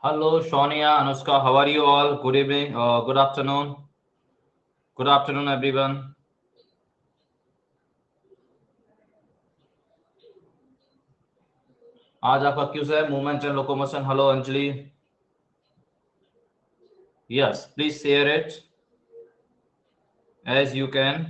Hello, Sonia, Anushka. How are you all? Good evening. Good afternoon. Good afternoon, everyone. आज आपका cues है movement and locomotion. Hello Anjali. Yes, please share it as you can.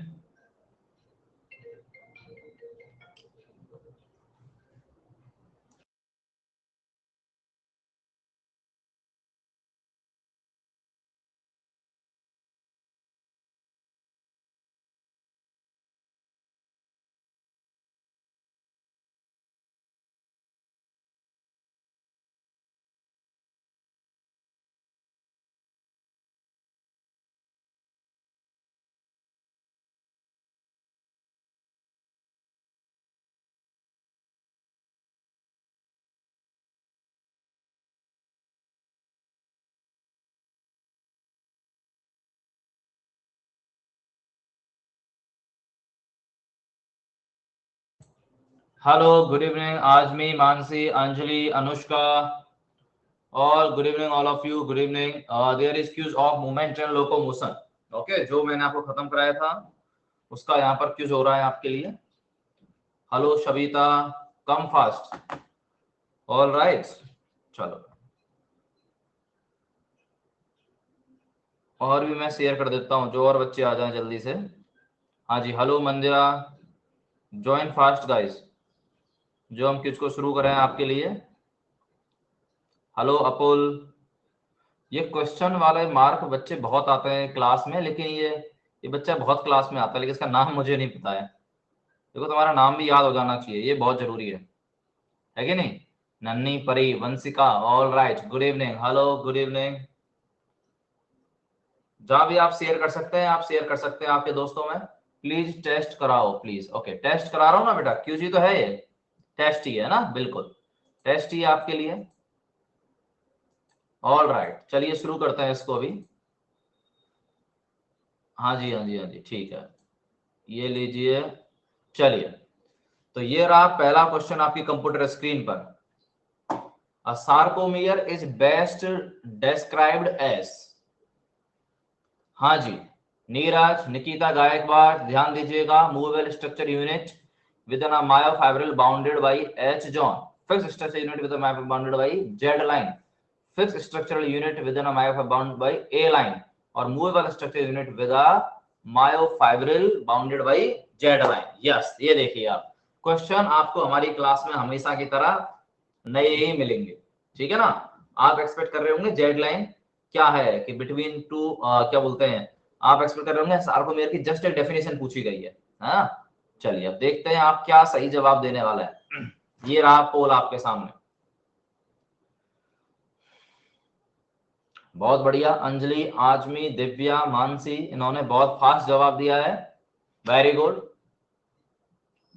Hello, good evening. Ajmi, Mansi, Anjali, Anushka. All good evening, all of you. Good evening. There is queues of movement and locomotion. Okay, जो मैंने आपको खत्म कराया था उसका यहाँ पर cues हो रहा है आपके लिए. Hello Shabita, come fast. All right, चलो. और भी मैं शेयर कर देता हूँ, जो और बच्चे आ जाएं जल्दी से. हाँ जी, हेलो मंदिरा, ज्वाइन फास्ट गाइस, जो हम क्विज को शुरू करें आपके लिए. हेलो अपुल. ये क्वेश्चन वाले मार्क बच्चे बहुत आते हैं क्लास में, लेकिन ये बच्चा बहुत क्लास में आता है, लेकिन इसका नाम मुझे नहीं पता है. देखो, तुम्हारा नाम भी याद हो जाना चाहिए, ये बहुत जरूरी है कि नहीं? नन्नी परी, Vanshika. All right, good evening. Hello, good evening. जहां भी आप शेयर कर सकते हैं, आप शेयर कर सकते हैं आपके दोस्तों में. प्लीज टेस्ट कराओ प्लीज. ओके, टेस्ट करा रहा हूँ ना बेटा, क्यूजी तो है ये, टेस्ट ही है ना, बिल्कुल टेस्ट ही है आपके लिए. ऑल राइट, चलिए शुरू करते हैं इसको अभी. हाँ जी, हाँ जी, हाँ जी, ठीक है. ये लीजिए, चलिए. तो ये रहा पहला क्वेश्चन आपकी कंप्यूटर स्क्रीन पर. A sarcomere is best described as. हाँ जी, नीरज, निकिता गायकवाड़, ध्यान दीजिएगा. Movable structure unit with an myofibril bounded by H zone. Fixed structure unit with myofibril bounded by Z line. Fixed structural unit with an myofibril bounded by A line. और movable structure unit with a myofibril bounded by Z line. Yes, ये देखिए आप, question आपको हमारी class में हमेशा की तरह नए ही मिलेंगे. ठीक है ना? आप एक्सपेक्ट कर रहे होंगे जेड लाइन क्या है, कि बिटवीन टू क्या बोलते हैं, आप एक्सपेक्ट कर रहे होंगे सार्कोमेयर की जस्ट एक डेफिनेशन पूछी गई है. हाँ, चलिए अब देखते हैं आप क्या सही जवाब देने वाला है. ये रहा पोल आपके सामने. बहुत बढ़िया. अंजलि, आजमी, दिव्या, मानसी, इन्होंने बहुत फास्ट जवाब दिया है. वेरी गुड,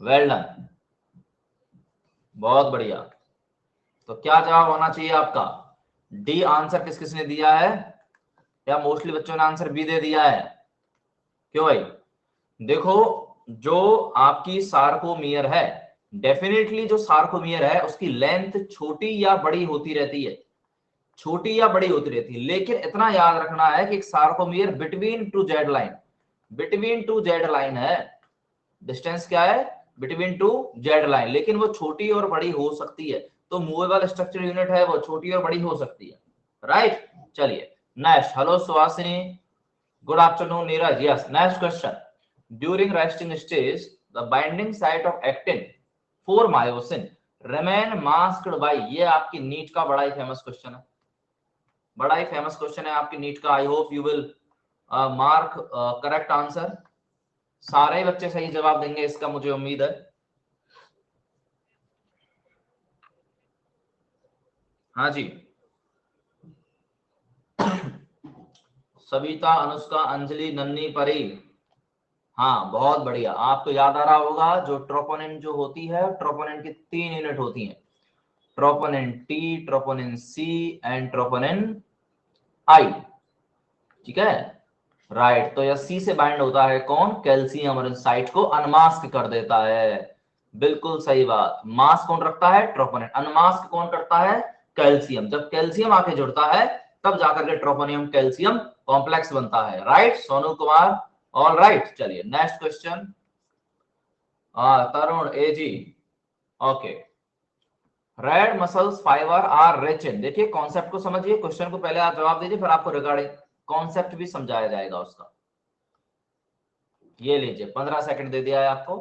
वेल डन, बहुत बढ़िया. तो क्या जवाब होना चाहिए आपका? डी आंसर किस किसने दिया है? या मोस्टली बच्चों ने आंसर बी दे दिया है? क्यों भाई? देखो, जो आपकी सार्कोमियर है, डेफिनेटली जो सार्कोमियर है उसकी लेंथ छोटी या बड़ी होती रहती है, छोटी या बड़ी होती रहती है. लेकिन इतना याद रखना है कि एक sarcomere between two Z line, between two Z line है. डिस्टेंस क्या है? Between two Z line. लेकिन वो छोटी और बड़ी हो सकती है. तो मूवेबल स्ट्रक्चर यूनिट है, वो छोटी और बड़ी हो सकती है. राइट, चलिए next. Hello Suhasini, good afternoon. Neeraj, yes. Next question. During resting stage the binding site of actin for myosin remain masked by. ये आपकी नीट का बड़ा ही फेमस क्वेश्चन है, बड़ा ही फेमस क्वेश्चन है आपकी नीट का. I hope you will mark correct answer. सारे बच्चे सही जवाब देंगे इसका, मुझे उम्मीद है. हाँ जी, सविता, अनुष्का, अंजलि, नन्नी, परी. हाँ, बहुत बढ़िया. आपको याद आ रहा होगा, जो ट्रोपोनिन जो होती है, ट्रोपोनिन की 3 यूनिट होती हैं. Troponin T, troponin C and troponin I. ठीक है, राइट. तो यह सी से बाइंड होता है कौन? कैल्शियम, और इस साइट को अनमास्क कर देता है. बिल्कुल सही बात. मास्क कौन रखता है? ट्रोपोनिन. अनमास्क कौन करता है? कैल्शियम। जब कैल्शियम आके जुड़ता है तब जाकर के ट्रोपोनियम कैल्शियम कॉम्प्लेक्स बनता है। Right Sonu Kumar, all right. चलिए next question, Tarun AG, okay. Red muscles fibre are rich in, देखिए कॉन्सेप्ट को समझिए, क्वेश्चन को पहले आप जवाब दीजिए, फिर आपको रिगार्डिंग कॉन्सेप्ट भी समझाया जाएगा उसका। ये लीजिए 15 सेकंड दे दिया है आपको।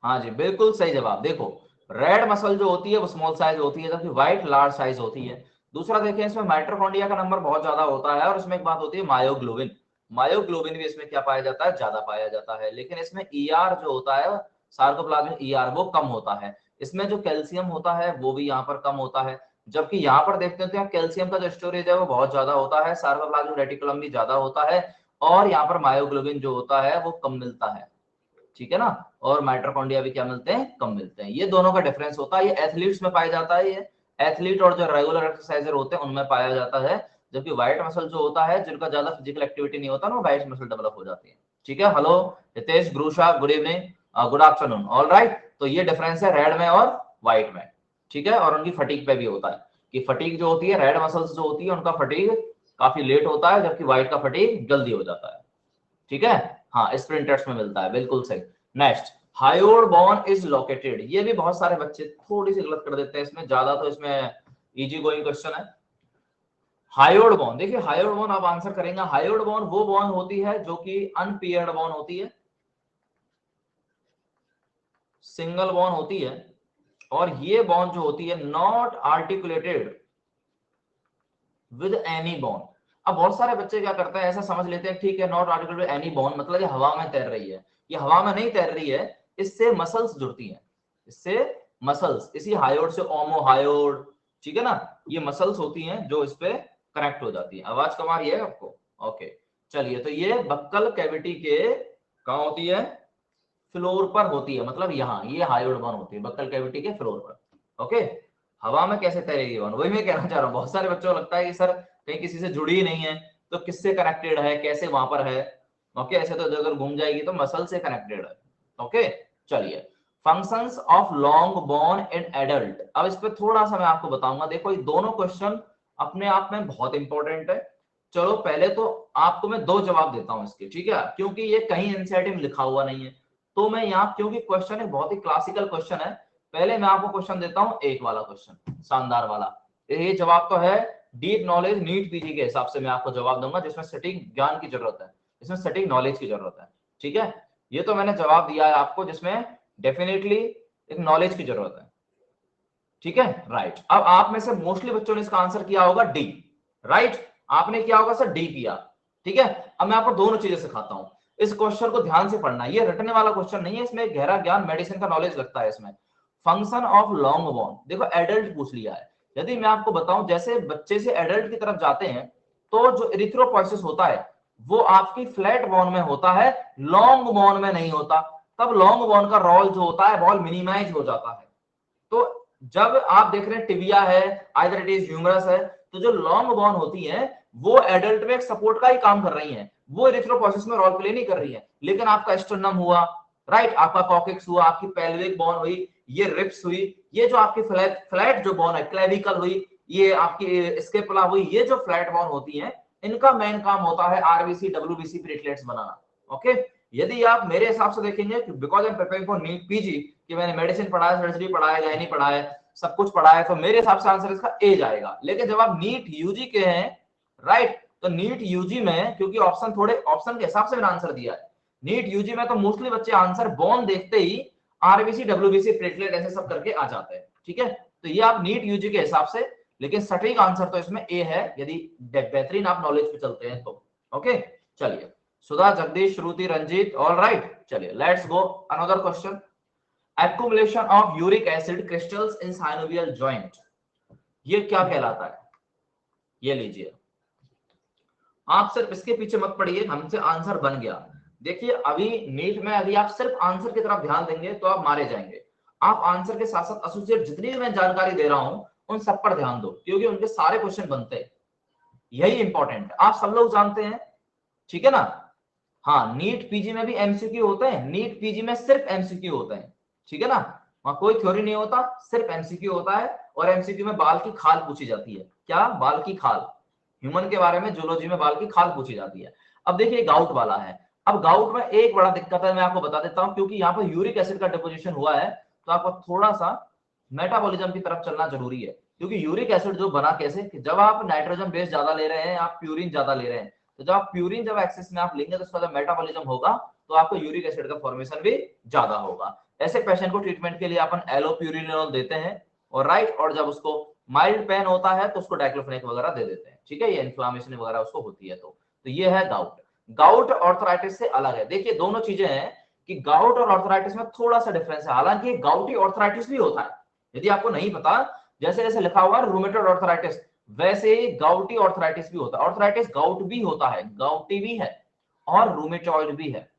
हाँ जी बिल्कुल सही जवाब। देखो रेड मसल जो होती है वो स्मॉल साइज होती है, जबकि व्हाइट लार्ज साइज होती है। दूसरा देखिए इसमें माइटोकॉन्ड्रिया का नंबर बहुत ज्यादा होता है, और इसमें एक बात होती है मायोग्लोबिन, मायोग्लोबिन भी इसमें क्या पाया जाता है, ज्यादा पाया जाता है। लेकिन इसमें ईआर जो होता है, सार्कोप्लाज्मिक ईआर, वो कम होता है। इसमें जो कैल्शियम होता है वो भी यहाँ पर कम होता है, जबकि यहाँ पर देखते हैं कैल्शियम का जो स्टोरेज है वो बहुत ज्यादा होता है, सार्कोप्लाज्मिक रेटिकुलम भी ज्यादा होता है, और यहाँ पर मायोग्लोबिन जो होता है वो कम मिलता है, ठीक है ना। और माइटोकॉन्ड्रिया भी क्या मिलते हैं, कम मिलते हैं। ये दोनों का डिफरेंस होता है। ये एथलीट्स में पाया जाता है, ये एथलीट और जो रेगुलर एक्सरसाइजर होते हैं उनमें पाया जाता है। जबकि व्हाइट मसल जो होता है, जिनका ज्यादा फिजिकल एक्टिविटी नहीं होता ना, वो व्हाइट मसल डेवलप हो जाती है। ठीक है, hello Hitesh Grusha, good evening, good afternoon, all right. तो ये डिफरेंस है रेड में और व्हाइट में, ठीक है। और उनकी फटीग पे भी होता है कि फटीग जो होती है, रेड मसल्स जो होती है उनका फटीग काफी लेट होता है, जबकि व्हाइट का फटीग जल्दी हो जाता है, ठीक है। हाँ स्प्रिंटर्स में मिलता है, बिल्कुल सही। Next, hyoid bone is located, ये भी बहुत सारे बच्चे थोड़ी सी गलत कर देते हैं इसमें, ज्यादा तो इसमें इजी गोइंग क्वेश्चन है। हायोड बोन, देखिए हायोड बोन आप आंसर करेंगे, हायोड बोन वो बोन होती है जो कि अनपेयर्ड बोन होती है, सिंगल बोन होती है, और ये बोन जो होती है not articulated with any bone. अब बहुत सारे बच्चे क्या करते हैं, ऐसा समझ लेते हैं ठीक है नॉट आर्टिकुलेटेड एनी बोन मतलब ये हवा में तैर रही है। ये हवा में नहीं तैर रही है, इससे मसल्स जुड़ती हैं, इससे मसल्स, इसी हायोड से ओमोहायोड, ठीक है ना, ये मसल्स होती हैं जो इस पे कनेक्ट हो जाती है। आवाज कम आ रही है आपको, ओके। चलिए, तो ये बक्कल कैविटी के कहाँ होती है, फ्लोर पर होती है, मतलब यहाँ ये हायोड बोन होती है बक्कल कैविटी के फ्लोर पर, ओके। हवा में कैसे तैरेगी बोन, वही मैं कहना चाह रहा हूँ। बहुत सारे बच्चों को लगता है कि सर कहीं किसी से जुड़ी ही नहीं है, तो किससे कनेक्टेड है, कैसे वहां पर है, ओके। ऐसे तो अगर घूम जाएगी तो मसल से कनेक्टेड है, ओके। चलिए, functions of long bone in adult, अब इस पे थोड़ा सा मैं आपको बताऊंगा। देखो ये दोनों क्वेश्चन अपने आप में बहुत इंपॉर्टेंट है। चलो पहले तो आपको मैं दो जवाब देता हूं इसके, ठीक है, क्योंकि ये कहीं एनसीईआरटी में लिखा हुआ नहीं है। तो मैं यहाँ, क्योंकि क्वेश्चन एक बहुत ही क्लासिकल क्वेश्चन है, पहले मैं आपको क्वेश्चन देता हूं, एक वाला क्वेश्चन शानदार वाला। ये जवाब तो है डीप नॉलेज नीट पीजी के हिसाब से मैं आपको जवाब दूंगा, जिसमें सटीक ज्ञान की जरूरत है, इसमें सटीक नॉलेज की जरूरत है, ठीक है। ये तो मैंने जवाब दिया है आपको जिसमें डेफिनेटली एक नॉलेज की जरूरत है, ठीक है, राइट। अब आप में से मोस्टली बच्चों ने इसका आंसर किया होगा डी, राइट, आपने किया होगा सर डी किया, ठीक है। अब मैं आपको दोनों चीजें सिखाता हूं, इस क्वेश्चन को ध्यान से पढ़ना, ये रटने वाला क्वेश्चन नहीं है, इसमें एक गहरा ज्ञान मेडिसिन का नॉलेज लगता है इसमें। फंक्शन ऑफ लॉन्ग बोन, देखो एडल्ट पूछ लिया है, यदि मैं आपको बताऊं जैसे बच्चे से एडल्ट की तरफ जाते हैं तो जो इरिथ्रोपोइसिस होता है वो आपकी फ्लैट बोन में होता है, लॉन्ग बोन में नहीं होता। तब लॉन्ग बोन का रोल जो होता है बहुत मिनिमाइज हो जाता है। तो जब आप देख रहे हैं टिबिया है, आइदर इट इज ह्यूमरस है, तो जो लॉन्ग बोन होती है वो एडल्ट में एक सपोर्ट का ही काम कर रही है, वो इरिथ्रोपोइसिस में रोल प्ले नहीं कर रही है। लेकिन आपका स्टर्नम हुआ, राइट, आपका कॉकेक्स हुआ, आपकी पेल्विक बोन हुई, ये रिप्स हुई, ये जो आपकी फ्लैट फ्लैट जो बोन है क्लेविकल हुई, ये आपकी स्केपुला हुई, ये जो फ्लैट बोन होती है इनका मेन काम होता है आरबीसी डब्ल्यूबीसी प्लेटलेट्स बनाना, ओके। यदि आप मेरे हिसाब से देखेंगे, because I am preparing for NEET PG, कि मैंने मेडिसिन पढ़ा है, सर्जरी पढ़ा है, गायनी पढ़ा है, सब कुछ पढ़ा है, तो मेरे हिसाब से आंसर इसका ए जाएगा। लेकिन जब आप नीट यूजी के हैं, राइट, तो नीट यूजी में क्योंकि ऑप्शन थोड़े ऑप्शन के हिसाब से मैंने आंसर दिया है, नीट यूजी में तो मोस्टली बच्चे आंसर बोन देखते ही आरबीसी डब्ल्यूबीसी प्लेटलेट ऐसे सब करके आ जाते हैं, ठीक है। तो ये आप नीट यूजी के हिसाब से, लेकिन सटीक आंसर तो इसमें ए है यदि बेहतरीन आप नॉलेज पे चलते हैं तो, ओके। चलिए, सुधा, जगदीश, श्रुति, रंजीत, ऑल राइट। चलिए let's go another question. Accumulation of uric acid crystals in synovial joint, ये क्या कहलाता है, ये लीजिए। आप सिर्फ इसके पीछे मत पड़िए, हमसे आंसर बन गया। देखिए अभी नीट में यदि आप सिर्फ आंसर की तरफ ध्यान देंगे तो आप मारे जाएंगे। आप आंसर के साथ साथ एसोसिएट जितनी भी मैं जानकारी दे रहा हूं उन सब पर ध्यान दो, क्योंकि उनके सारे क्वेश्चन बनते हैं, यही इंपॉर्टेंट है, आप सब लोग जानते हैं, ठीक है ना। हाँ, नीट पीजी में भी एमसीक्यू होते हैं, नीट पीजी में सिर्फ एमसीक्यू होते हैं, ठीक है ना, वहां कोई थ्योरी नहीं होता, सिर्फ एमसीक्यू होता है। और एमसीक्यू में बाल की खाल पूछी जाती है, क्या, बाल की खाल, ह्यूमन के बारे में जूलॉजी में बाल की खाल पूछी जाती है। अब देखिए गाउट वाला है, अब गाउट में एक बड़ा दिक्कत है, मैं आपको बता देता हूं, क्योंकि यहाँ पर यूरिक एसिड का डिपोजिशन हुआ है, तो आपको थोड़ा सा मेटाबॉलिज्म की तरफ चलना जरूरी है। क्योंकि यूरिक एसिड जो बना कैसे, कि जब आप नाइट्रोजन बेस ज्यादा ले रहे हैं, आप प्यूरिन ज्यादा ले रहे हैं, तो जब आप प्यूरिन जब एक्सेस में आप लेंगे तो उसका जब मेटाबॉलिज्म होगा तो आपको यूरिक एसिड का फॉर्मेशन भी ज्यादा होगा। ऐसे पेशेंट को ट्रीटमेंट के लिए अपन एलोप्यूरिनोल देते हैं, और राइट, और जब उसको माइल्ड पेन होता है तो उसको डाइक्लोफेनेक वगैरह दे देते हैं, ठीक है, ये इन्फ्लामेशन वगैरह उसको होती है। तो ये है गाउट। गाउट ऑर्थराइटिस से अलग है। देखिए दोनों चीजें हैं कि गाउट और ऑर्थराइटिस में थोड़ा सा डिफरेंस है, हालांकि गाउटी ऑर्थराइटिस भी होता है, यदि आपको नहीं पता, जैसे जैसे लिखा हुआ है रूमेटॉइड ऑर्थराइटिस, वैसे ही गाउटी ऑर्थराइटिस भी होता है। ऑर्थराइटिस गाउट भी होता है, गाउटी भी है और रूमेटॉइड भी है।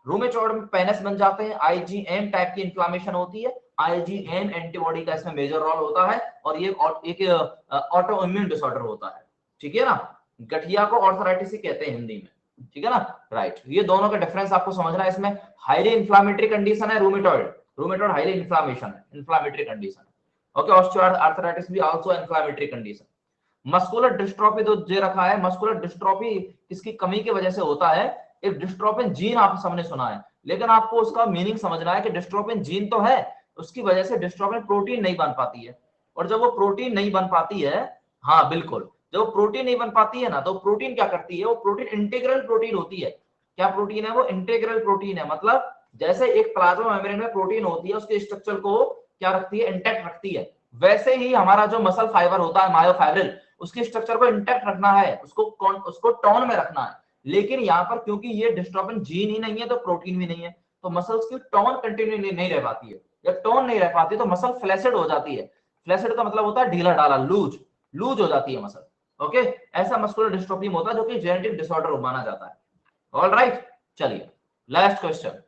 रूमेटॉइड में पेनस बन जाते हैं, आईजीएम टाइप की इन्फ्लामेशन होती है, आईजीएम एंटीबॉडी का इसमें मेजर रोल होता है, और ये एक ऑटो इम्यून डिसऑर्डर होता है, ठीक है ना। गठिया को ऑर्थराइटिस ही कहते हैं हिंदी में, ठीक है ना, राइट। ये दोनों का डिफरेंस आपको समझना है। इसमें हाईली इन्फ्लामेटरी कंडीशन है रूमेटॉइड, रूमेटॉइड हाईली इन्फ्लामेशन है, इन्फ्लामेटरी कंडीशन, ओके। ऑस्टियोआर्थराइटिस भी also inflammatory condition. Muscular dystrophy तो दे रखा है, मस्कुलर डिस्ट्रोफी किसकी कमी की वजह से होता है, एक डिस्ट्रोफिन जीन आप सबने सुना है, लेकिन आपको उसका मीनिंग समझना है कि डिस्ट्रोफिन जीन तो है, उसकी वजह से डिस्ट्रोफिन प्रोटीन नहीं बन पाती है, और जब वो प्रोटीन नहीं बन पाती है, हाँ बिल्कुल, जब वो प्रोटीन नहीं बन पाती है ना, तो प्रोटीन क्या करती है, वो प्रोटीन इंटीग्रल प्रोटीन होती है। क्या प्रोटीन है वो, इंटीग्रल प्रोटीन है, मतलब जैसे एक प्लाज्मा मेम्ब्रेन में प्रोटीन होती है, उसके स्ट्रक्चर को क्या रखती है, इंटैक्ट रखती है, वैसे ही हमारा जो मसल फाइबर होता है मायोफाइब्रिल, उसके स्ट्रक्चर को इंटैक्ट रखना है, उसको टोन में रखना है। लेकिन यहाँ पर क्योंकि ये डिस्ट्रोफिन जीन ही नहीं है तो प्रोटीन भी नहीं है, तो मसल्स की टोन कंटिन्यू नहीं रह पाती है। जब टोन नहीं रह पाती तो मसल फ्लैसिड हो जाती है। फ्लैसिड का मतलब होता है ढीला ढाला, लूज, लूज हो जाती है मसल, ओके। ऐसा मस्कुलर डिस्ट्रोफी होता है जो कि जेनेटिक डिसऑर्डर माना जाता है। ऑल राइट, चलिए last question,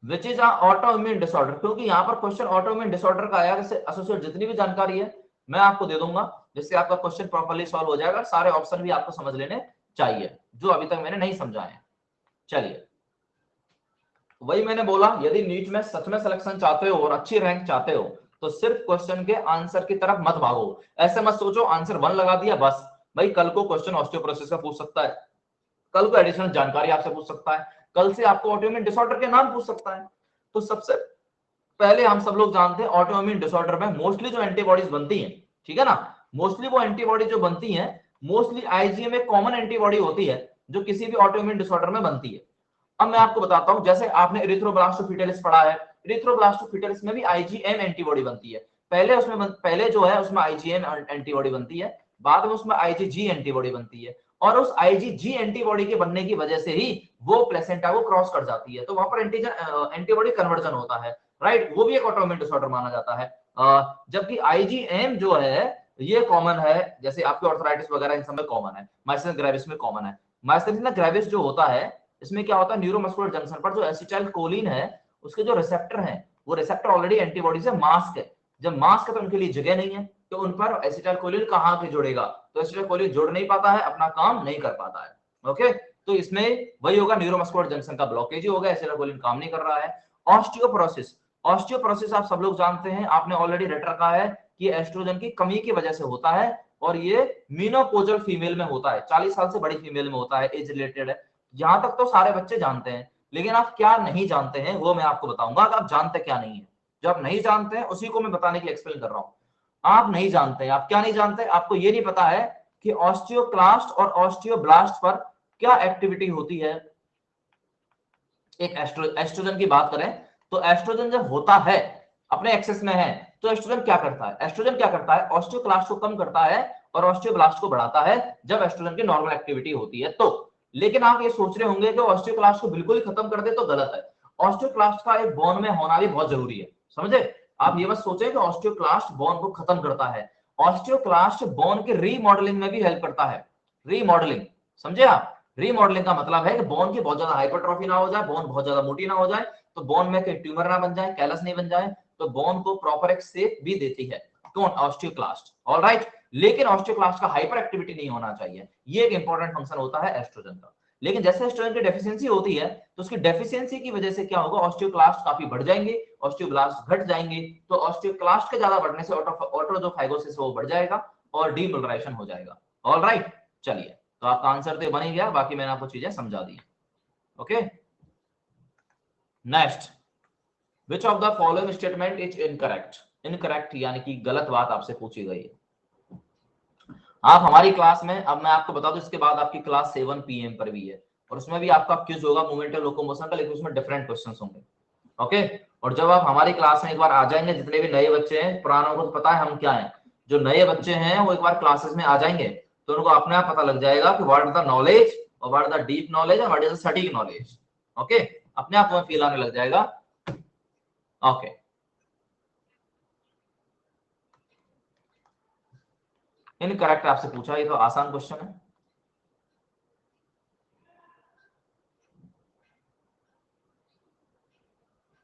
which is auto immune disorder. क्योंकि यहाँ पर क्वेश्चन ऑटो इम्यून डिसऑर्डर का आया, इससे एसोसिएट जितनी भी जानकारी है मैं आपको दे दूंगा, जिससे आपका क्वेश्चन प्रॉपर्ली सॉल्व हो जाएगा। सारे ऑप्शन भी आपको समझ लेने चाहिए जो अभी तक मैंने नहीं समझाए हैं। चलिए, वही मैंने बोला, यदि नीट में सच में सिलेक्शन चाहते हो और अच्छी रैंक चाहते हो तो सिर्फ क्वेश्चन के आंसर की तरफ मत भागो। ऐसे मत सोचो आंसर 1 लगा दिया बस, भाई कल को क्वेश्चन ऑस्टियोपोरोसिस का पूछ सकता है, कल को एडिशनल जानकारी आपसे पूछ सकता है, कल से आपको ऑटोइम्यून डिसऑर्डर के नाम पूछ सकता है। तो सबसे पहले हम सब लोग जानते हैं ऑटोइम्यून डिसऑर्डर में मोस्टली जो एंटीबॉडीज बनती हैं, ठीक है ना, मोस्टली वो एंटीबॉडी जो बनती हैं, मोस्टली आईजीएम एक कॉमन एंटीबॉडी होती है जो किसी भी ऑटोइम्यून डिसऑर्डर में बनती है। अब मैं आपको बताता हूं, जैसे आपने इरिथ्रोब्लास्टोफिटेलिस पढ़ा है, इरिथ्रोब्लास्टोफिटेलिस में भी आईजीएम एंटीबॉडी बनती है। पहले जो है उसमें आईजीएम एंटीबॉडी बनती है, बाद में उसमें आईजीजी एंटीबॉडी बनती है, और उस आईजीजी एंटीबॉडी के बनने की वजह से ही वो प्लेसेंटा को क्रॉस कर जाती है, तो वहां पर एंटीबॉडी कन्वर्जन होता है, राइट। वो भी एक ऑटोइम्यून डिसऑर्डर माना जाता है। जबकि आईजीएम जो है ये कॉमन है, जैसे आपके ऑर्थराइटिस वगैरह इन सब में कॉमन है, माइस्थेनिया ग्रेविस में कॉमन है। माइस्थेनिया ग्रेविस जो होता है, इसमें क्या होता है, न्यूरोमस्कुलर जंक्शन पर जो एसिटाइल कोलिन है उसके जो रिसेप्टर हैं, वो रिसेप्टर ऑलरेडी एंटीबॉडी से मास्क है। जब मास्क है तो उनके लिए जगह नहीं है, तो उन पर एसिटाइल कोलिन कहां के जुड़ेगा, तो एसिटाइल कोलिन जुड़ नहीं पाता है, अपना काम नहीं कर पाता है, ओके। तो इसमें वही होगा, न्यूरोमस्कुलर जंक्शन का ब्लॉकेज ही होगा, एसिटाइल कोलिन काम नहीं कर रहा है। ऑस्टियोपोरोसिस, ऑस्टियोपोरोसिस आप सब लोग जानते हैं, आपने ऑलरेडी रट रखा है कि एस्ट्रोजन की कमी की वजह से होता है, और ये मीनोपोजल फीमेल में होता है, 40 साल से बड़ी फीमेल में होता है, एज रिलेटेड है। यहां तक तो सारे बच्चे जानते हैं, लेकिन आप क्या नहीं जानते हैं वो मैं आपको बताऊंगा, आप जानते क्या नहीं है। जो आप नहीं जानते हैं उसी को मैं बताने की एक्सप्लेन कर रहा हूं। आप नहीं जानते हैं, आप क्या नहीं जानते, आपको ये नहीं पता है कि ऑस्टियोक्लास्ट और ऑस्टियोब्लास्ट पर क्या एक्टिविटी होती है। एक एस्ट्रोजन की बात करें तो एस्ट्रोजन जब होता है, अपने एक्सेस में है, तो एस्ट्रोजन क्या करता है, एस्ट्रोजन क्या करता है, ऑस्टियोक्लास्ट को कम करता है और ऑस्टियोब्लास्ट को बढ़ाता है जब एस्ट्रोजन की नॉर्मल एक्टिविटी होती है तो। लेकिन आप ये सोच रहे होंगे कि ऑस्टियोक्लास्ट को बिल्कुल ही खत्म कर दे तो गलत है। ऑस्टियोक्लास्ट का एक बोन में होना भी बहुत जरूरी है, समझे। आप ये मत सोचे कि ऑस्टियोक्लास्ट बोन को खत्म करता है, ऑस्टियोक्लास्ट बोन के रीमॉडलिंग में भी हेल्प करता है। रीमॉडलिंग, समझे आप, रीमॉडलिंग का मतलब है कि बोन की बहुत ज्यादा हाइपरट्रॉफी ना हो जाए, बोन बहुत ज्यादा मोटी ना हो जाए, तो बोन में कोई ट्यूमर ना बन जाए, कैलस नहीं बन जाए, तो बोन को प्रॉपर एक शेप भी देती है कौन, ऑस्टियोक्लास्ट। ऑलराइट, लेकिन ऑस्टियोक्लास्ट का हाइपर एक्टिविटी नहीं होना चाहिए। ये एक इंपॉर्टेंट फंक्शन होता है एस्ट्रोजन का। लेकिन जैसे एस्ट्रोजन की डेफिशिएंसी होती है तो उसकी डेफिशिएंसी की वजह से क्या होगा, ऑस्टियोक्लास्ट काफी बढ़ जाएंगे, ऑस्टियोब्लास्ट घट जाएंगे। तो ऑस्टियोक्लास्ट के ज्यादा बढ़ने से ऑटोजोफाइगोसिस वो बढ़ जाएगा और डीमिनरलाइजेशन हो जाएगा। ऑलराइट, चलिए तो आपका आंसर तो बन ही गया, बाकी मैंने आपको चीजें समझा दी। Okay, next, which of the following statement is incorrect. Incorrect यानी कि गलत बात आपसे पूछी गई है। आप हमारी क्लास में, अब मैं आपको बता दूं, इसके बाद आपकी क्लास 7 PM पर भी है और उसमें भी आपका क्विज होगा मूवमेंट और लोकोमोशन का, लेकिन उसमें डिफरेंट क्वेश्चंस होंगे। ओके, और जब आप हमारी क्लास में एक बार आ जाएंगे, जितने भी नए बच्चे हैं, पुरानों को तो पता है हम क्या हैं, जो नए बच्चे हैं वो एक बार क्लासेस में आ जाएंगे तो उनको अपने आप पता लग जाएगा कि व्हाट इज द नॉलेज और what is the deep knowledge और व्हाट इज द सटीक नॉलेज। ओके, अपने आप में फील आने लग जाएगा। ओके, इनकरेक्ट आपसे पूछा, ये तो आसान क्वेश्चन है।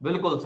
बिल्कुल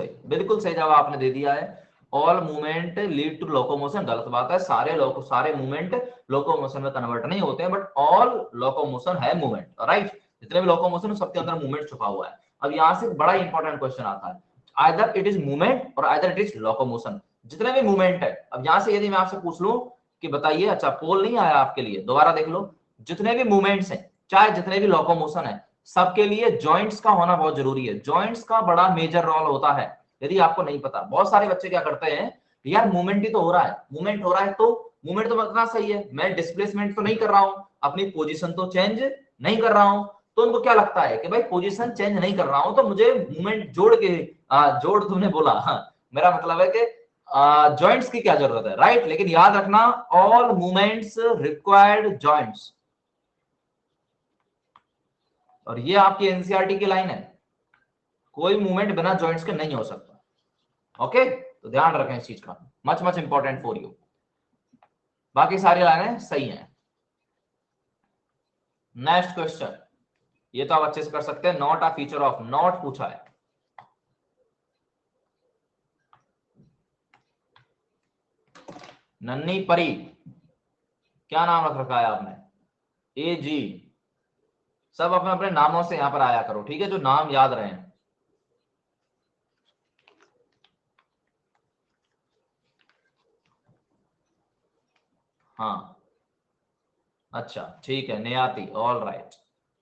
सही जवाब आपने दे दिया है। All movement lead to locomotion, गलत बात है। सारे मूवमेंट लोकोमोशन में कन्वर्ट नहीं होते हैं, बट ऑल लोकोमोशन है मूवमेंट, राइट। जितने भी लोकोमोशन सबके अंदर मूवमेंट छुपा हुआ है। अब यहां से बड़ा इंपॉर्टेंट क्वेश्चन आता है, आइदर इट इज मूवमेंट और आइदर इट इज लोकोमोशन। जितने भी मूवमेंट है, अब यहां से यदि मैं आपसे पूछ लूं कि बताइए, अच्छा पोल नहीं आया आपके लिए, दोबारा देख लो, जितने भी मूवमेंट्स हैं चाहे जितने भी लोकोमोशन है, सबके लिए जॉइंट्स का होना बहुत जरूरी है। जॉइंट्स का बड़ा मेजर रोल होता है। यदि आपको नहीं पता, बहुत सारे बच्चे क्या करते हैं, यार मूवमेंट ही तो हो रहा है, मूवमेंट हो रहा है तो मूवमेंट तो मतलब सही है, मैं डिस्प्लेसमेंट तो नहीं कर रहा हूं, अपनी पोजीशन तो चेंज नहीं कर रहा हूं। तो उनको क्या लगता है कि भाई पोजीशन चेंज नहीं कर रहा हूं तो मुझे मूवमेंट जोड़ के, जोड़ तुमने बोला, मेरा मतलब है कि जॉइंट्स की क्या जरूरत है, राइट। लेकिन याद रखना, ऑल मूवमेंट्स रिक्वायर्ड जॉइंट्स, और ये आपकी एनसीईआरटी की लाइन है, कोई मूवमेंट बिना जॉइंट्स के नहीं हो सकता। ओके, तो ध्यान रखें इस चीज का, much much important for you. बाकी सारी लाइनें सही हैं। नेक्स्ट क्वेश्चन, ये तो आप अच्छे से कर सकते हैं। Not a feature of, not पूछा है। नन्ही परी, क्या नाम रख रखा है आपने? AG, सब अपने अपने नामों से यहां पर आया करो, ठीक है, जो नाम याद रहे। हाँ, अच्छा ठीक है, नियाती, ऑल राइट।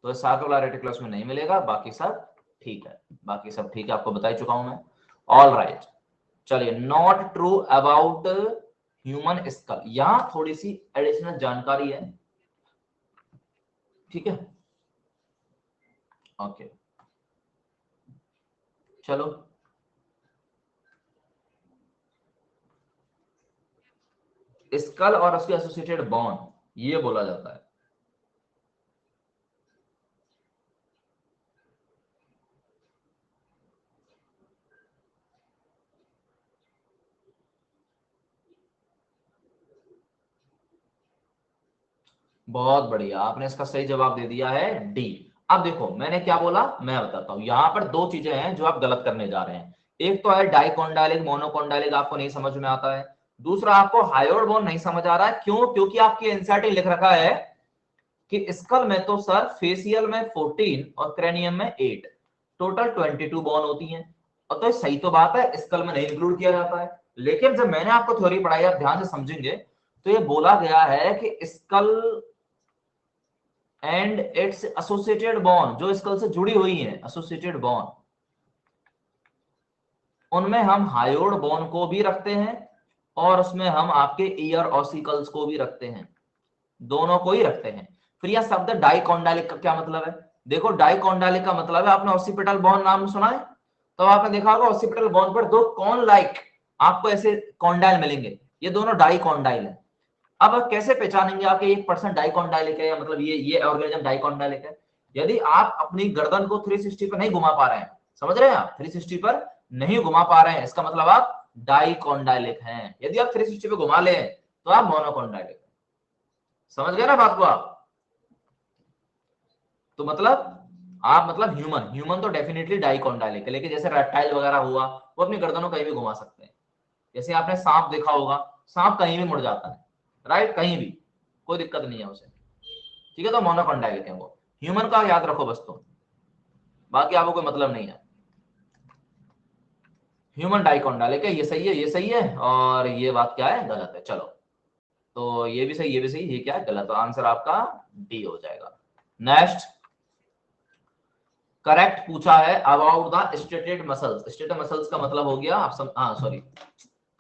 तो सार्कुलर रेटिकुलस में नहीं मिलेगा, बाकी सब ठीक है, बाकी सब ठीक है, आपको बता ही चुका हूं मैं। ऑल राइट, चलिए, not true about human school, यहां थोड़ी सी एडिशनल जानकारी है, ठीक है। ओके, चलो, स्कल और उसके एसोसिएटेड बोन, ये बोला जाता है। बहुत बढ़िया, आपने इसका सही जवाब दे दिया है, डी। अब देखो मैंने क्या बोला, मैं बताता हूं। यहां पर दो चीजें हैं जो आप गलत करने जा रहे हैं। एक तो है डाइकोंडाइलिक मोनोकोंडाइलिक, आपको नहीं समझ में आता है। दूसरा, आपको हायोड बोन नहीं समझ आ रहा है। क्यों? क्योंकि आपकी एनसीईआरटी लिख रखा है कि स्कल में तो सर फेसियल में 14 और क्रेनियम में 8, टोटल 22 बोन होती हैं। और तो सही तो बात है, स्कल में नहीं इंक्लूड किया जाता है। लेकिन जब मैंने आपको थ्योरी पढ़ाई, आप ध्यान से समझेंगे, तो ये बोला गया है कि skull and its associated bond, जो स्कल से जुड़ी हुई है एसोसिएटेड बॉन्ड, उनमें हम हायोड बॉन्ड को भी रखते हैं और उसमें हम आपके ईयर ऑसिकल्स को भी रखते हैं, दोनों को ही रखते हैं। फिर यह शब्द डाइकोंडाइलिक का क्या मतलब है? देखो, डाइकोंडाइलिक का मतलब है, आपने ऑसिपिटल बॉन्ड नाम सुना है, तो आपने देखा होगा ऑसिपिटल बॉन्ड पर दो कॉन लाइक आपको ऐसे कॉन्डाइल मिलेंगे, ये दोनों डाइकोंडाइल है। अब आप कैसे पहचानेंगे आपके 1% डाइकोंडाइलिक है, या मतलब ये ऑर्गेनिज्म डाइकोंडाइलिक है? यदि आप अपनी गर्दन को 360 पर नहीं घुमा पा रहे हैं, समझ रहे हैं आप, 360 पर नहीं घुमा पा रहे हैं, इसका मतलब आप डाइकोंडाइलिक हैं। यदि आप 360 पे घुमा ले तो आप मोनोकोंडाइलिक। समझ गए ना बात को आप? तो मतलब आप, मतलब ह्यूमन तो डेफिनेटली डाइकोंडाइलिक है, लेकिन जैसे रेप्टाइल वगैरह हुआ, वो अपनी गर्दनों कहीं भी घुमा सकते हैं। जैसे आपने सांप देखा होगा, सांप कहीं भी मुड़ जाता है, राइट, कहीं भी कोई दिक्कत नहीं है उसे, ठीक है। तो मोनोकॉन्डाइलेट है वो, ह्यूमन का याद रखो बस, तो बाकी आपको कोई मतलब नहीं है। ह्यूमन डाइकोंडाइलेट है, ये सही है, ये सही है, और ये बात क्या है, गलत है। चलो, तो ये भी सही, ये भी सही, ये क्या है, गलत। तो आंसर आपका डी हो जाएगा। नेक्स्ट, करेक्ट पूछा है about the stated muscles. Stated muscles का मतलब हो गया आप सब, हाँ सॉरी,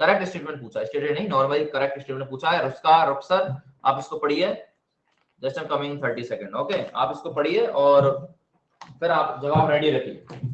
करेक्ट स्टेटमेंट पूछा, स्टेटेड नहीं, नॉर्मली करेक्ट स्टेटमेंट पूछा है। उसका रुखसर आप इसको पढ़िए, just I am coming 30 second, okay. आप इसको पढ़िए और फिर आप जवाब रेडी रखिए।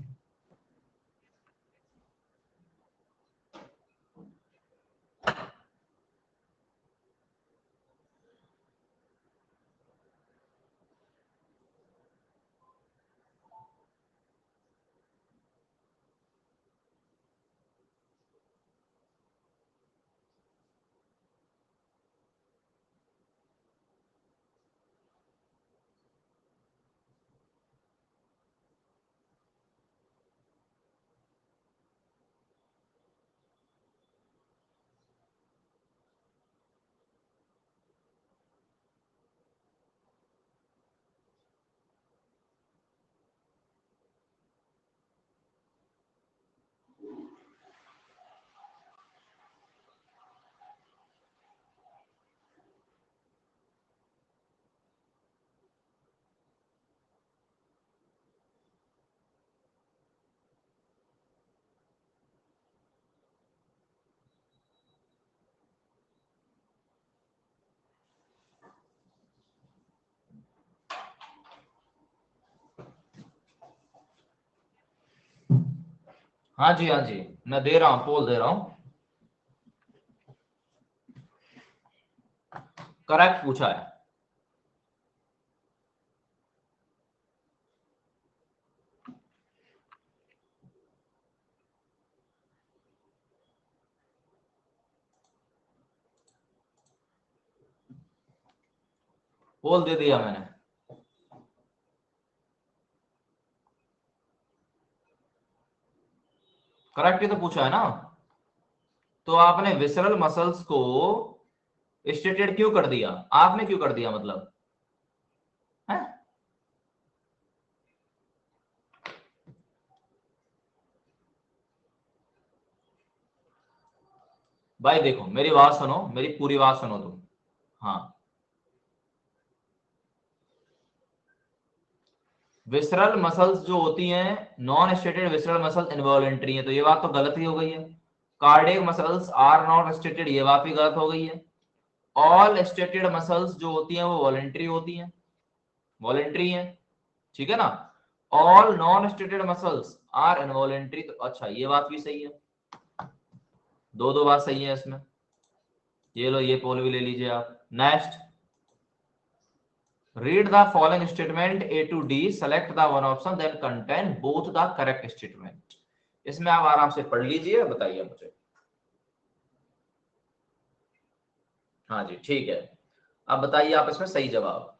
हाँ जी, हाँ जी, मैं दे रहा हूँ, पोल दे रहा हूँ। करेक्ट पूछा है। पोल दे दिया मैंने। करेक्ट ही तो पूछा है ना। तो आपने विसरल मसल्स को स्टेटेड क्यों कर दिया, आपने क्यों कर दिया, मतलब है? भाई देखो, मेरी बात सुनो, मेरी पूरी बात सुनो तुम। हाँ, विसरल मसल्स जो होती हैं, non stated visceral muscle involuntary है, तो ये बात तो गलत ही हो गई है। Cardiac muscles are not striated, ये बात भी गलत हो गई है। ऑल स्टेटेड मसल्स जो होती हैं वो वॉलेंट्री होती हैं, वॉलेंट्री हैं, ठीक है ना। All non striated muscles are involuntary, तो अच्छा ये बात भी सही है, दो दो बात सही है इसमें। ये लो, ये पोल भी ले लीजिए आप। Next, read the following statement A to D, select the one option that contain both the correct statement। इसमें आप आराम से पढ़ लीजिए, बताइए मुझे। हाँ जी, ठीक है, अब बताइए आप इसमें सही जवाब।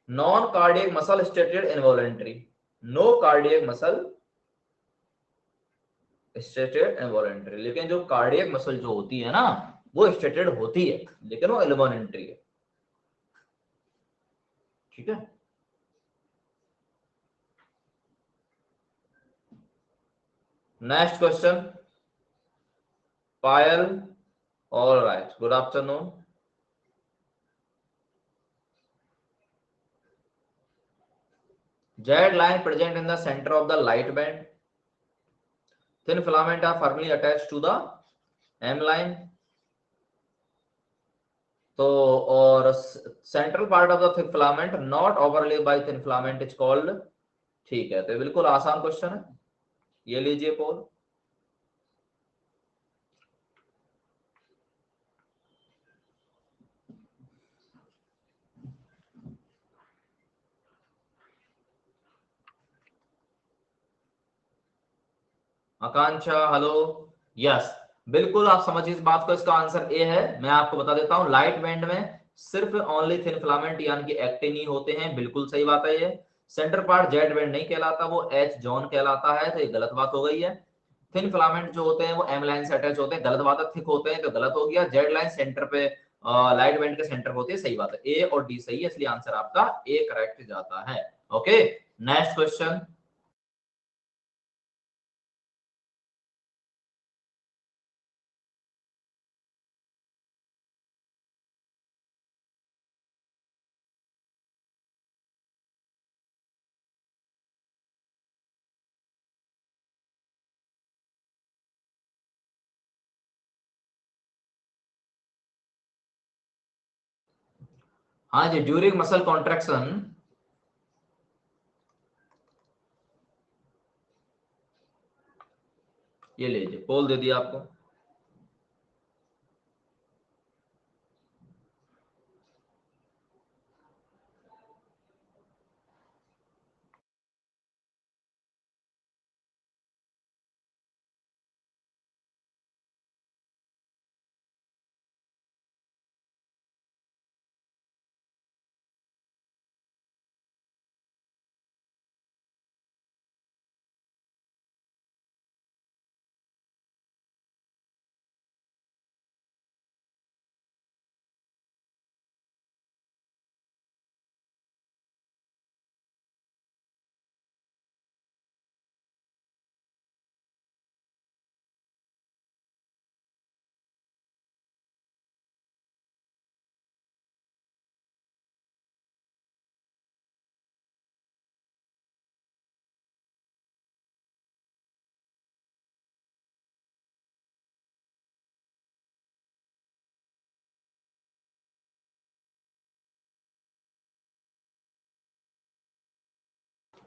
Non cardiac muscle striated involuntary, no cardiac muscle striated involuntary, लेकिन जो कार्डियक मसल जो होती है ना वो स्टेटेड होती है, लेकिन वो इनवॉलेंट्री है, ठीक है। Next question, Payal, all right, good afternoon. Z line present in the center of the light band. Thin filament are firmly attached to the M line. तो और central part of the thick filament not overlay bye thin filament is called, ठीक है। तो बिल्कुल आसान question है, ये लीजिए पोल। आकांक्षा हेलो, यस, बिल्कुल आप समझिए इस बात को, इसका आंसर ए है। मैं आपको बता देता हूं, लाइट बैंड में सिर्फ ओनली थिन फिलामेंट यानी कि एक्टिन ही होते हैं, बिल्कुल सही बात है ये। सेंटर पार्ट जेड बैंड नहीं कहलाता, वो एच जॉन कहलाता है, तो ये गलत बात हो गई है। थिन फिलामेंट जो होते हैं वो एम लाइन से अटैच होते हैं, गलत बात है। थिक होते हैं तो गलत हो गया। जेड लाइन सेंटर पे लाइट इवेंट के सेंटर होती है, सही बात है, ए और डी सही है, इसलिए आंसर आपका ए करेक्ट जाता है। Okay, next question. हाँ जी, ड्यूरिंग मसल कॉन्ट्रैक्शन, ये लीजिए पोल दे दिया आपको।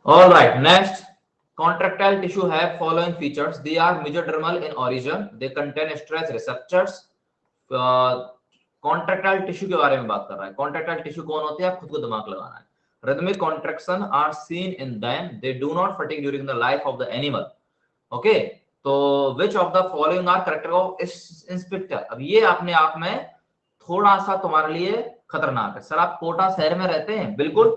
All right, next. Contractile tissue have following features. They are mesodermal in origin. They contain stress receptors. Contractile tissue के बारे में बात कर रहा है। कॉन्ट्रेक्टाइल टिश्यू कौन होते हैं, आप खुद को दिमाग लगाना है। Rhythmic contraction are seen in them. They do not fatigue during the life of the animal. Okay, तो which of the following are characteristic of inspector. अब ये अपने आप में थोड़ा सा तुम्हारे लिए खतरनाक है। सर आप कोटा शहर में रहते हैं, बिल्कुल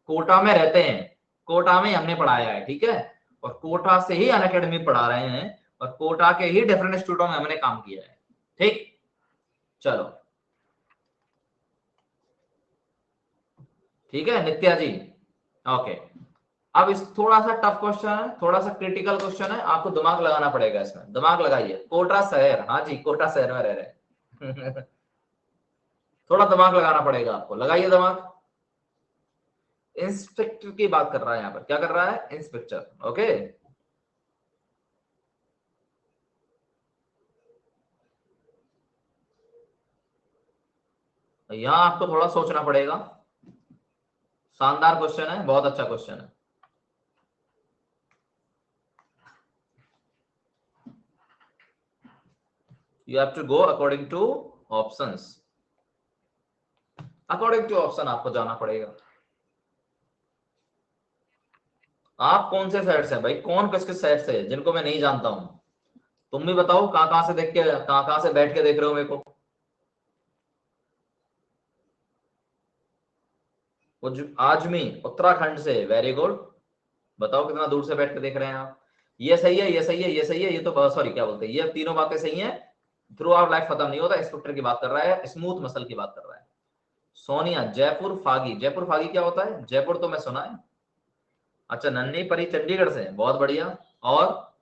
कोटा में रहते हैं, कोटा में हमने पढ़ाया है, ठीक है, और कोटा से ही अनअकैडमी पढ़ा रहे हैं, और कोटा के ही डिफरेंट इंस्टीट्यूटों में हमने काम किया है। ठीक, चलो ठीक है नित्या जी। ओके, अब इस थोड़ा सा टफ क्वेश्चन है, थोड़ा सा क्रिटिकल क्वेश्चन है, आपको दिमाग लगाना पड़ेगा इसमें। दिमाग लगाइए। कोटा शहर, हाँ जी कोटा शहर में रह रहे हैं थोड़ा दिमाग लगाना पड़ेगा आपको, लगाइए दिमाग। इंस्पेक्टर की बात कर रहा है यहाँ पर, क्या कर रहा है, इंस्पेक्टर। ओके, यहाँ आपको थोड़ा सोचना पड़ेगा। शानदार क्वेश्चन है, बहुत अच्छा क्वेश्चन है। You have to go according to options. According to option आपको जाना पड़ेगा। आप कौन से साइड से हैं भाई, कौन किसके साइड से है, जिनको मैं नहीं जानता हूं। तुम भी बताओ कहां कहां से देख के, कहां कहां से बैठ के देख रहे हो मेरे को। आजमी उत्तराखंड से, वेरी गुड। बताओ कितना दूर से बैठ के देख रहे हैं आप। ये सही है, ये सही है, ये सही है, ये तो सॉरी क्या बोलते हैं, ये तीनों बातें सही हैं। थ्रू आवर लाइफ खत्म नहीं होता। इंस्पेक्टर की बात कर रहा है, स्मूथ मसल की बात कर रहा है। सोनिया, जयपुर फागी, जयपुर फागी क्या होता है, जयपुर तो मैं सुना है। अच्छा, नन्ही परी चंडीगढ़ से, बहुत बढ़िया। और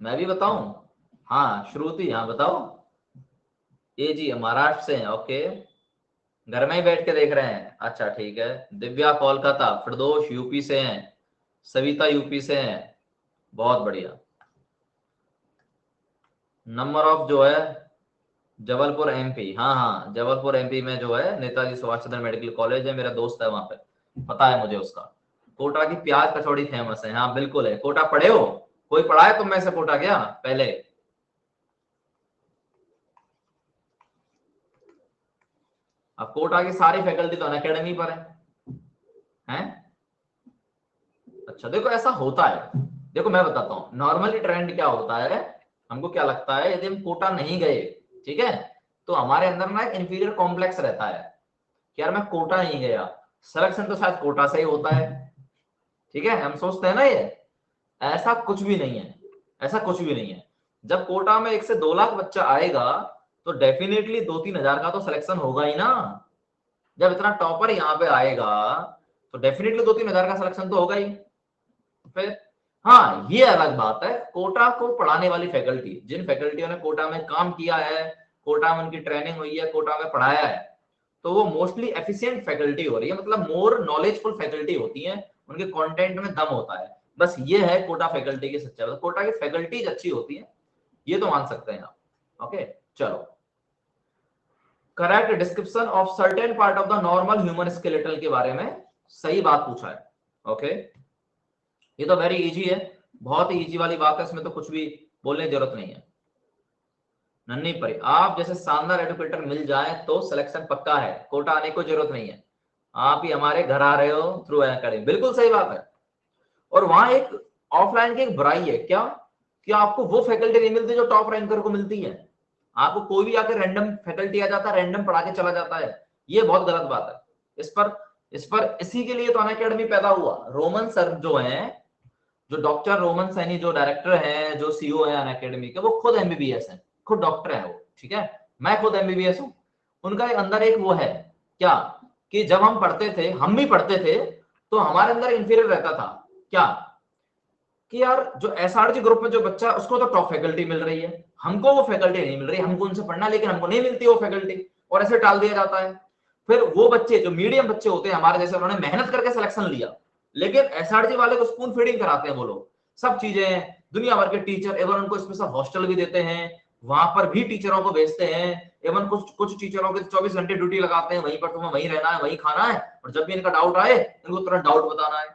मैं भी बताऊं, हाँ श्रुति, हाँ बताओ। ये जी महाराष्ट्र से हैं, ओके, घर में ही बैठ के देख रहे हैं, अच्छा ठीक है। दिव्या कोलकाता, फिरदोष यूपी से हैं, सविता यूपी से हैं, बहुत बढ़िया। नंबर ऑफ जो है जबलपुर एमपी, हाँ हाँ जबलपुर एमपी में जो है नेताजी सुभाष चंद्र मेडिकल कॉलेज है, मेरा दोस्त है वहां पे, पता है मुझे उसका। कोटा की प्याज कचौड़ी फेमस है, हाँ बिल्कुल है। कोटा पढ़े हो, कोई पढ़ा है तुम में से कोटा क्या पहले। अब कोटा की सारी फैकल्टी तो अनअकैडमी पर है, हैं? अच्छा देखो ऐसा होता है, देखो मैं बताता हूँ नॉर्मली ट्रेंड क्या होता है। हमको क्या लगता है, यदि हम कोटा नहीं गए, ठीक है, तो हमारे अंदर ना एक इंफीरियर कॉम्प्लेक्स रहता है कि यार मैं कोटा नहीं गया, सिलेक्शन तो शायद कोटा से ही होता है, ठीक है, हम सोचते हैं ना ये। ऐसा कुछ भी नहीं है, ऐसा कुछ भी नहीं है। जब कोटा में 1 से 2 लाख बच्चा आएगा तो डेफिनेटली 2-3 हजार का तो सिलेक्शन होगा ही ना। जब इतना टॉपर यहाँ पे आएगा तो डेफिनेटली 2-3 हजार का सिलेक्शन तो होगा ही। फिर हाँ, ये अलग बात है, कोटा को पढ़ाने वाली फैकल्टी, जिन फैकल्टियों ने कोटा में काम किया है, कोटा में उनकी ट्रेनिंग हुई है, कोटा में पढ़ाया है, तो वो मोस्टली एफिशिएंट फैकल्टी हो रही है, मतलब मोर नॉलेजफुल फैकल्टी होती है, उनके कंटेंट में दम होता है। बस ये है कोटा फैकल्टी की सच्चाई। कोटा की फैकल्टीज अच्छी होती है, ये तो मान सकते हैं आप। ओके, चलो। Correct description of certain part of the normal human skeletal के बारे में सही बात पूछा है। ओके, ये तो वेरी इजी है, बहुत ही इजी वाली बात है, इसमें तो कुछ भी बोलने की जरूरत नहीं है। नन्ही परी, आप जैसे शानदार एडुकेटर मिल जाए तो सिलेक्शन पक्का है, कोटा आने को जरूरत नहीं है, आप ही हमारे घर आ रहे हो थ्रू एकेडमी। बिल्कुल सही बात है। और वहां एक ऑफलाइन की एक बुराई है क्या, कि आपको वो फैकल्टी नहीं मिलती जो टॉप रैंकर को मिलती है। आपको कोई भी आकर रैंडम फैकल्टी आ जाता है, रैंडम पढ़ा के चला जाता है, ये बहुत गलत बात है। इस पर इसी के लिए तो अनअकैडमी पैदा हुआ। रोमन सर जो है, जो डॉक्टर रोमन सैनी जो डायरेक्टर हैं, जो सीईओ है अनअकैडमी के, वो खुद एमबीबीएस है, खुद डॉक्टर है वो, ठीक है, मैं खुद एमबीबीएस हूँ। उनका अंदर एक वो है क्या, कि जब हम पढ़ते थे, हम भी पढ़ते थे, तो हमारे अंदर इंफीरियर रहता था क्या, कि यार जो एसआरजी ग्रुप में जो बच्चा, उसको तो टॉप फैकल्टी मिल रही है, हमको वो फैकल्टी नहीं मिल रही, हमको उनसे पढ़ना, लेकिन हमको नहीं मिलती वो फैकल्टी, और ऐसे टाल दिया जाता है। फिर वो बच्चे जो मीडियम बच्चे होते हैं हमारे जैसे, उन्होंने मेहनत करके सिलेक्शन लिया, लेकिन एसआरजी वाले को स्पून फीडिंग कराते हैं वो लोग, सब चीजें, दुनिया भर के टीचर, एवं उनको स्पेशल हॉस्टल भी देते हैं, वहां पर भी टीचरों को भेजते हैं, एवं कुछ कुछ टीचरों के 24 घंटे ड्यूटी लगाते हैं, वहीं पर तुम्हें वहीं रहना है, वहीं खाना है, और जब भी इनका डाउट आए इनको तुरंत डाउट बताना है,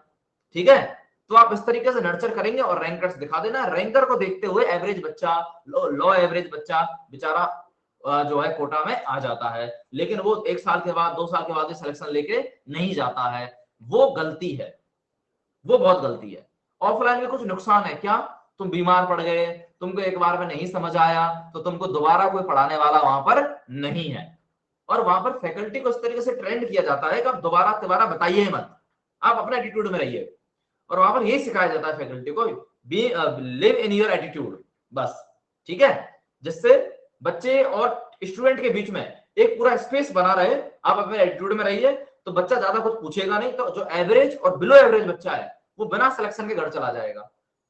ठीक है। तो आप इस तरीके से नर्चर करेंगे और रैंकर्स दिखा देना। रैंकर को देखते हुए एवरेज बच्चा, लो एवरेज बच्चा बेचारा जो है कोटा में आ जाता है, लेकिन वो 1 साल के बाद 2 साल के बाद सिलेक्शन लेके नहीं जाता है, वो गलती है, वो बहुत गलती है। ऑफलाइन में कुछ नुकसान है क्या, तुम बीमार पड़ गए, तुमको एक बार में नहीं समझ आया, तो तुमको दोबारा कोई पढ़ाने वाला वहां पर नहीं है, और वहां पर फैकल्टी को इस तरीके से ट्रेंड किया जाता है कि आप दोबारा बताइए मत, आप अपने एटीट्यूड में रहिए, और वहां पर यही सिखाया जाता है फैकल्टी को, believe in your attitude, बस, ठीक है, जिससे बच्चे और स्टूडेंट के बीच में एक पूरा स्पेस बना रहे, आप अपने एटीट्यूड में रहिए, तो बच्चा ज्यादा कुछ पूछेगा नहीं, तो जो एवरेज और बिलो एवरेज बच्चा है वो बिना सिलेक्शन के घर चला जाएगा,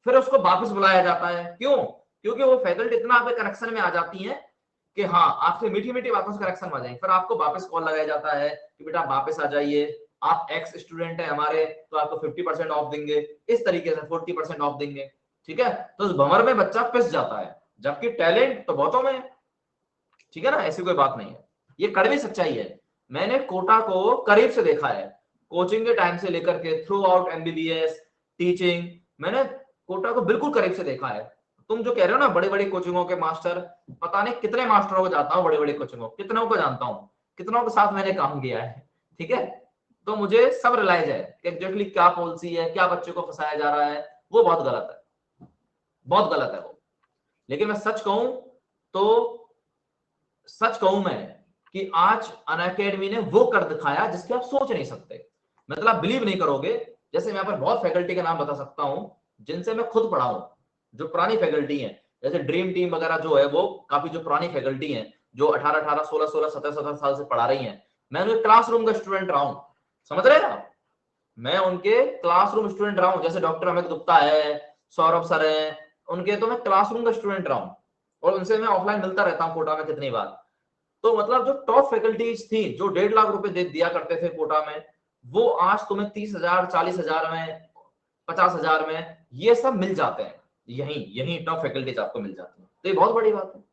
फिर उसको वापस बुलाया जाता है, क्यों, क्योंकि वो फैकल्टी इतना आपके कनेक्शन में आ जाती है कि हाँ, आपसे मीठी मीठी बातों से कनेक्शन में आ जाएंगे, फिर आपको वापस कॉल लगाया जाता है कि बेटा वापस आ जाइए, आप एक्स स्टूडेंट है हमारे, तो आपको 50% ऑफ देंगे, इस तरीके से 40% ऑफ देंगे, ठीक है। तो उस भंवर में बच्चा पिस जाता है, जबकि टैलेंट तो बहुतों में है, ठीक है ना, ऐसी कोई बात नहीं है, ये कड़वी सच्चाई है। मैंने कोटा को करीब से देखा है, कोचिंग के टाइम से लेकर के थ्रू आउट एमबीबीएस टीचिंग, मैंने कोटा को बिल्कुल करीब से देखा है। तुम जो कह रहे हो ना बड़ी बड़ी कोचिंगों के मास्टर, पता नहीं कितने मास्टरों को जानता हूँ, बड़ी बड़ी कोचिंगों कितनों को जानता हूँ, कितनों के साथ मैंने काम किया है, ठीक है, तो मुझे सब रियलाइज है कि एग्जैक्टली क्या पॉलिसी है, क्या बच्चे को फंसाया जा रहा है, वो बहुत गलत है, बहुत गलत है वो। लेकिन मैं सच कहूं तो, सच कहूं मैं कि आज अनअकैडमी ने वो कर दिखाया जिसके आप सोच नहीं सकते, मतलब बिलीव नहीं करोगे। जैसे मैं यहाँ पर बहुत फैकल्टी का नाम बता सकता हूं जिनसे मैं खुद पढ़ा हूं, जो पुरानी फैकल्टी है, जैसे ड्रीम टीम वगैरह जो है, वो काफी जो पुरानी फैकल्टी है, जो 18-18, 16-16, 17-17 साल से पढ़ा रही है, मैं उनके क्लासरूम का स्टूडेंट रहा हूं, समझ रहे हैं आप, मैं उनके क्लासरूम स्टूडेंट रहा हूं, जैसे डॉक्टर अमित गुप्ता है, सौरभ सर है, उनके तो मैं क्लासरूम का स्टूडेंट रहा हूं, और उनसे मैं ऑफलाइन मिलता रहता हूं कोटा में कितनी बार। तो मतलब जो टॉप फैकल्टीज थी, जो 1.5 लाख रुपए दिया करते थे कोटा में, वो आज तुम्हें 30,000, 40,000 में, 50,000 में ये सब मिल जाते हैं, यही यही टॉप फैकल्टीज आपको मिल जाती है, तो ये बहुत बड़ी बात है।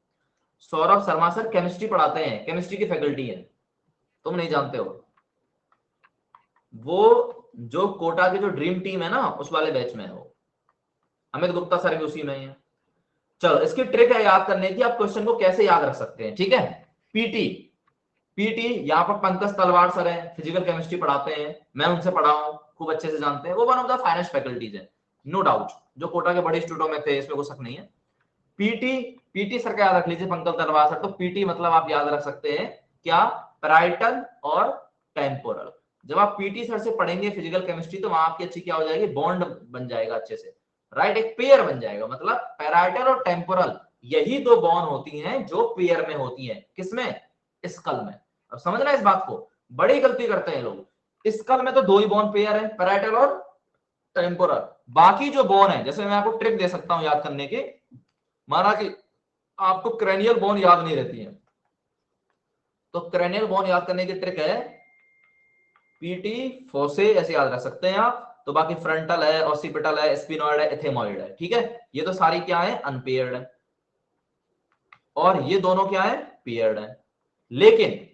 सौरभ शर्मा सर केमिस्ट्री पढ़ाते हैं, केमिस्ट्री की फैकल्टी है, तुम नहीं जानते हो, वो जो कोटा की जो ड्रीम टीम है ना, उस वाले बैच में है वो, अमित गुप्ता सर भी उसी में है। चलो, इसकी ट्रिक है याद करने की, आप क्वेश्चन को कैसे याद रख सकते हैं, ठीक है। पीटी, पीटी यहाँ पर पंकज तलवार सर है, फिजिकल केमिस्ट्री पढ़ाते हैं, मैं उनसे पढ़ा हूं, खूब अच्छे से जानते हैं, वो one of the finest faculties है, नो डाउट, जो कोटा के बड़े इंस्टीट्यूटों में थे, इसमें कोई शक नहीं है। पीटी, पीटी सर का याद रख लीजिए, पंकज तलवार सर, तो पीटी मतलब आप याद रख सकते हैं क्या, पैराइटल और टेम्पोरल। जब आप पीटी सर से पढ़ेंगे फिजिकल केमिस्ट्री, तो वहां आपकी अच्छी क्या हो जाएगी, बॉन्ड बन जाएगा अच्छे से, राइट, एक पेयर बन जाएगा, मतलब पैराइटल और टेम्पोरल यही दो बॉन्ड होती हैं जो पेयर में होती हैं। किसमें? स्कल में। अब समझना इस बात को, बड़ी गलती करते हैं लोग। स्कल में तो दो ही बॉन्ड पेयर है, पैराइटल और टेम्पोरल। बाकी जो बॉन्ड है, जैसे मैं आपको ट्रिक दे सकता हूं याद करने की, माना कि आपको क्रेनियल बॉन्ड याद नहीं रहती है, तो क्रेनियल बॉन्ड याद करने की ट्रिक है पीटी फोसे, ऐसे याद रख सकते हैं आप। तो बाकी फ्रंटल है, ऑसिपिटल है, स्पिनॉइड है, एथेमॉइड है, ठीक है। ये तो सारी क्या है? अनपेयर्ड है। और ये दोनों क्या है? पेयर्ड है। लेकिन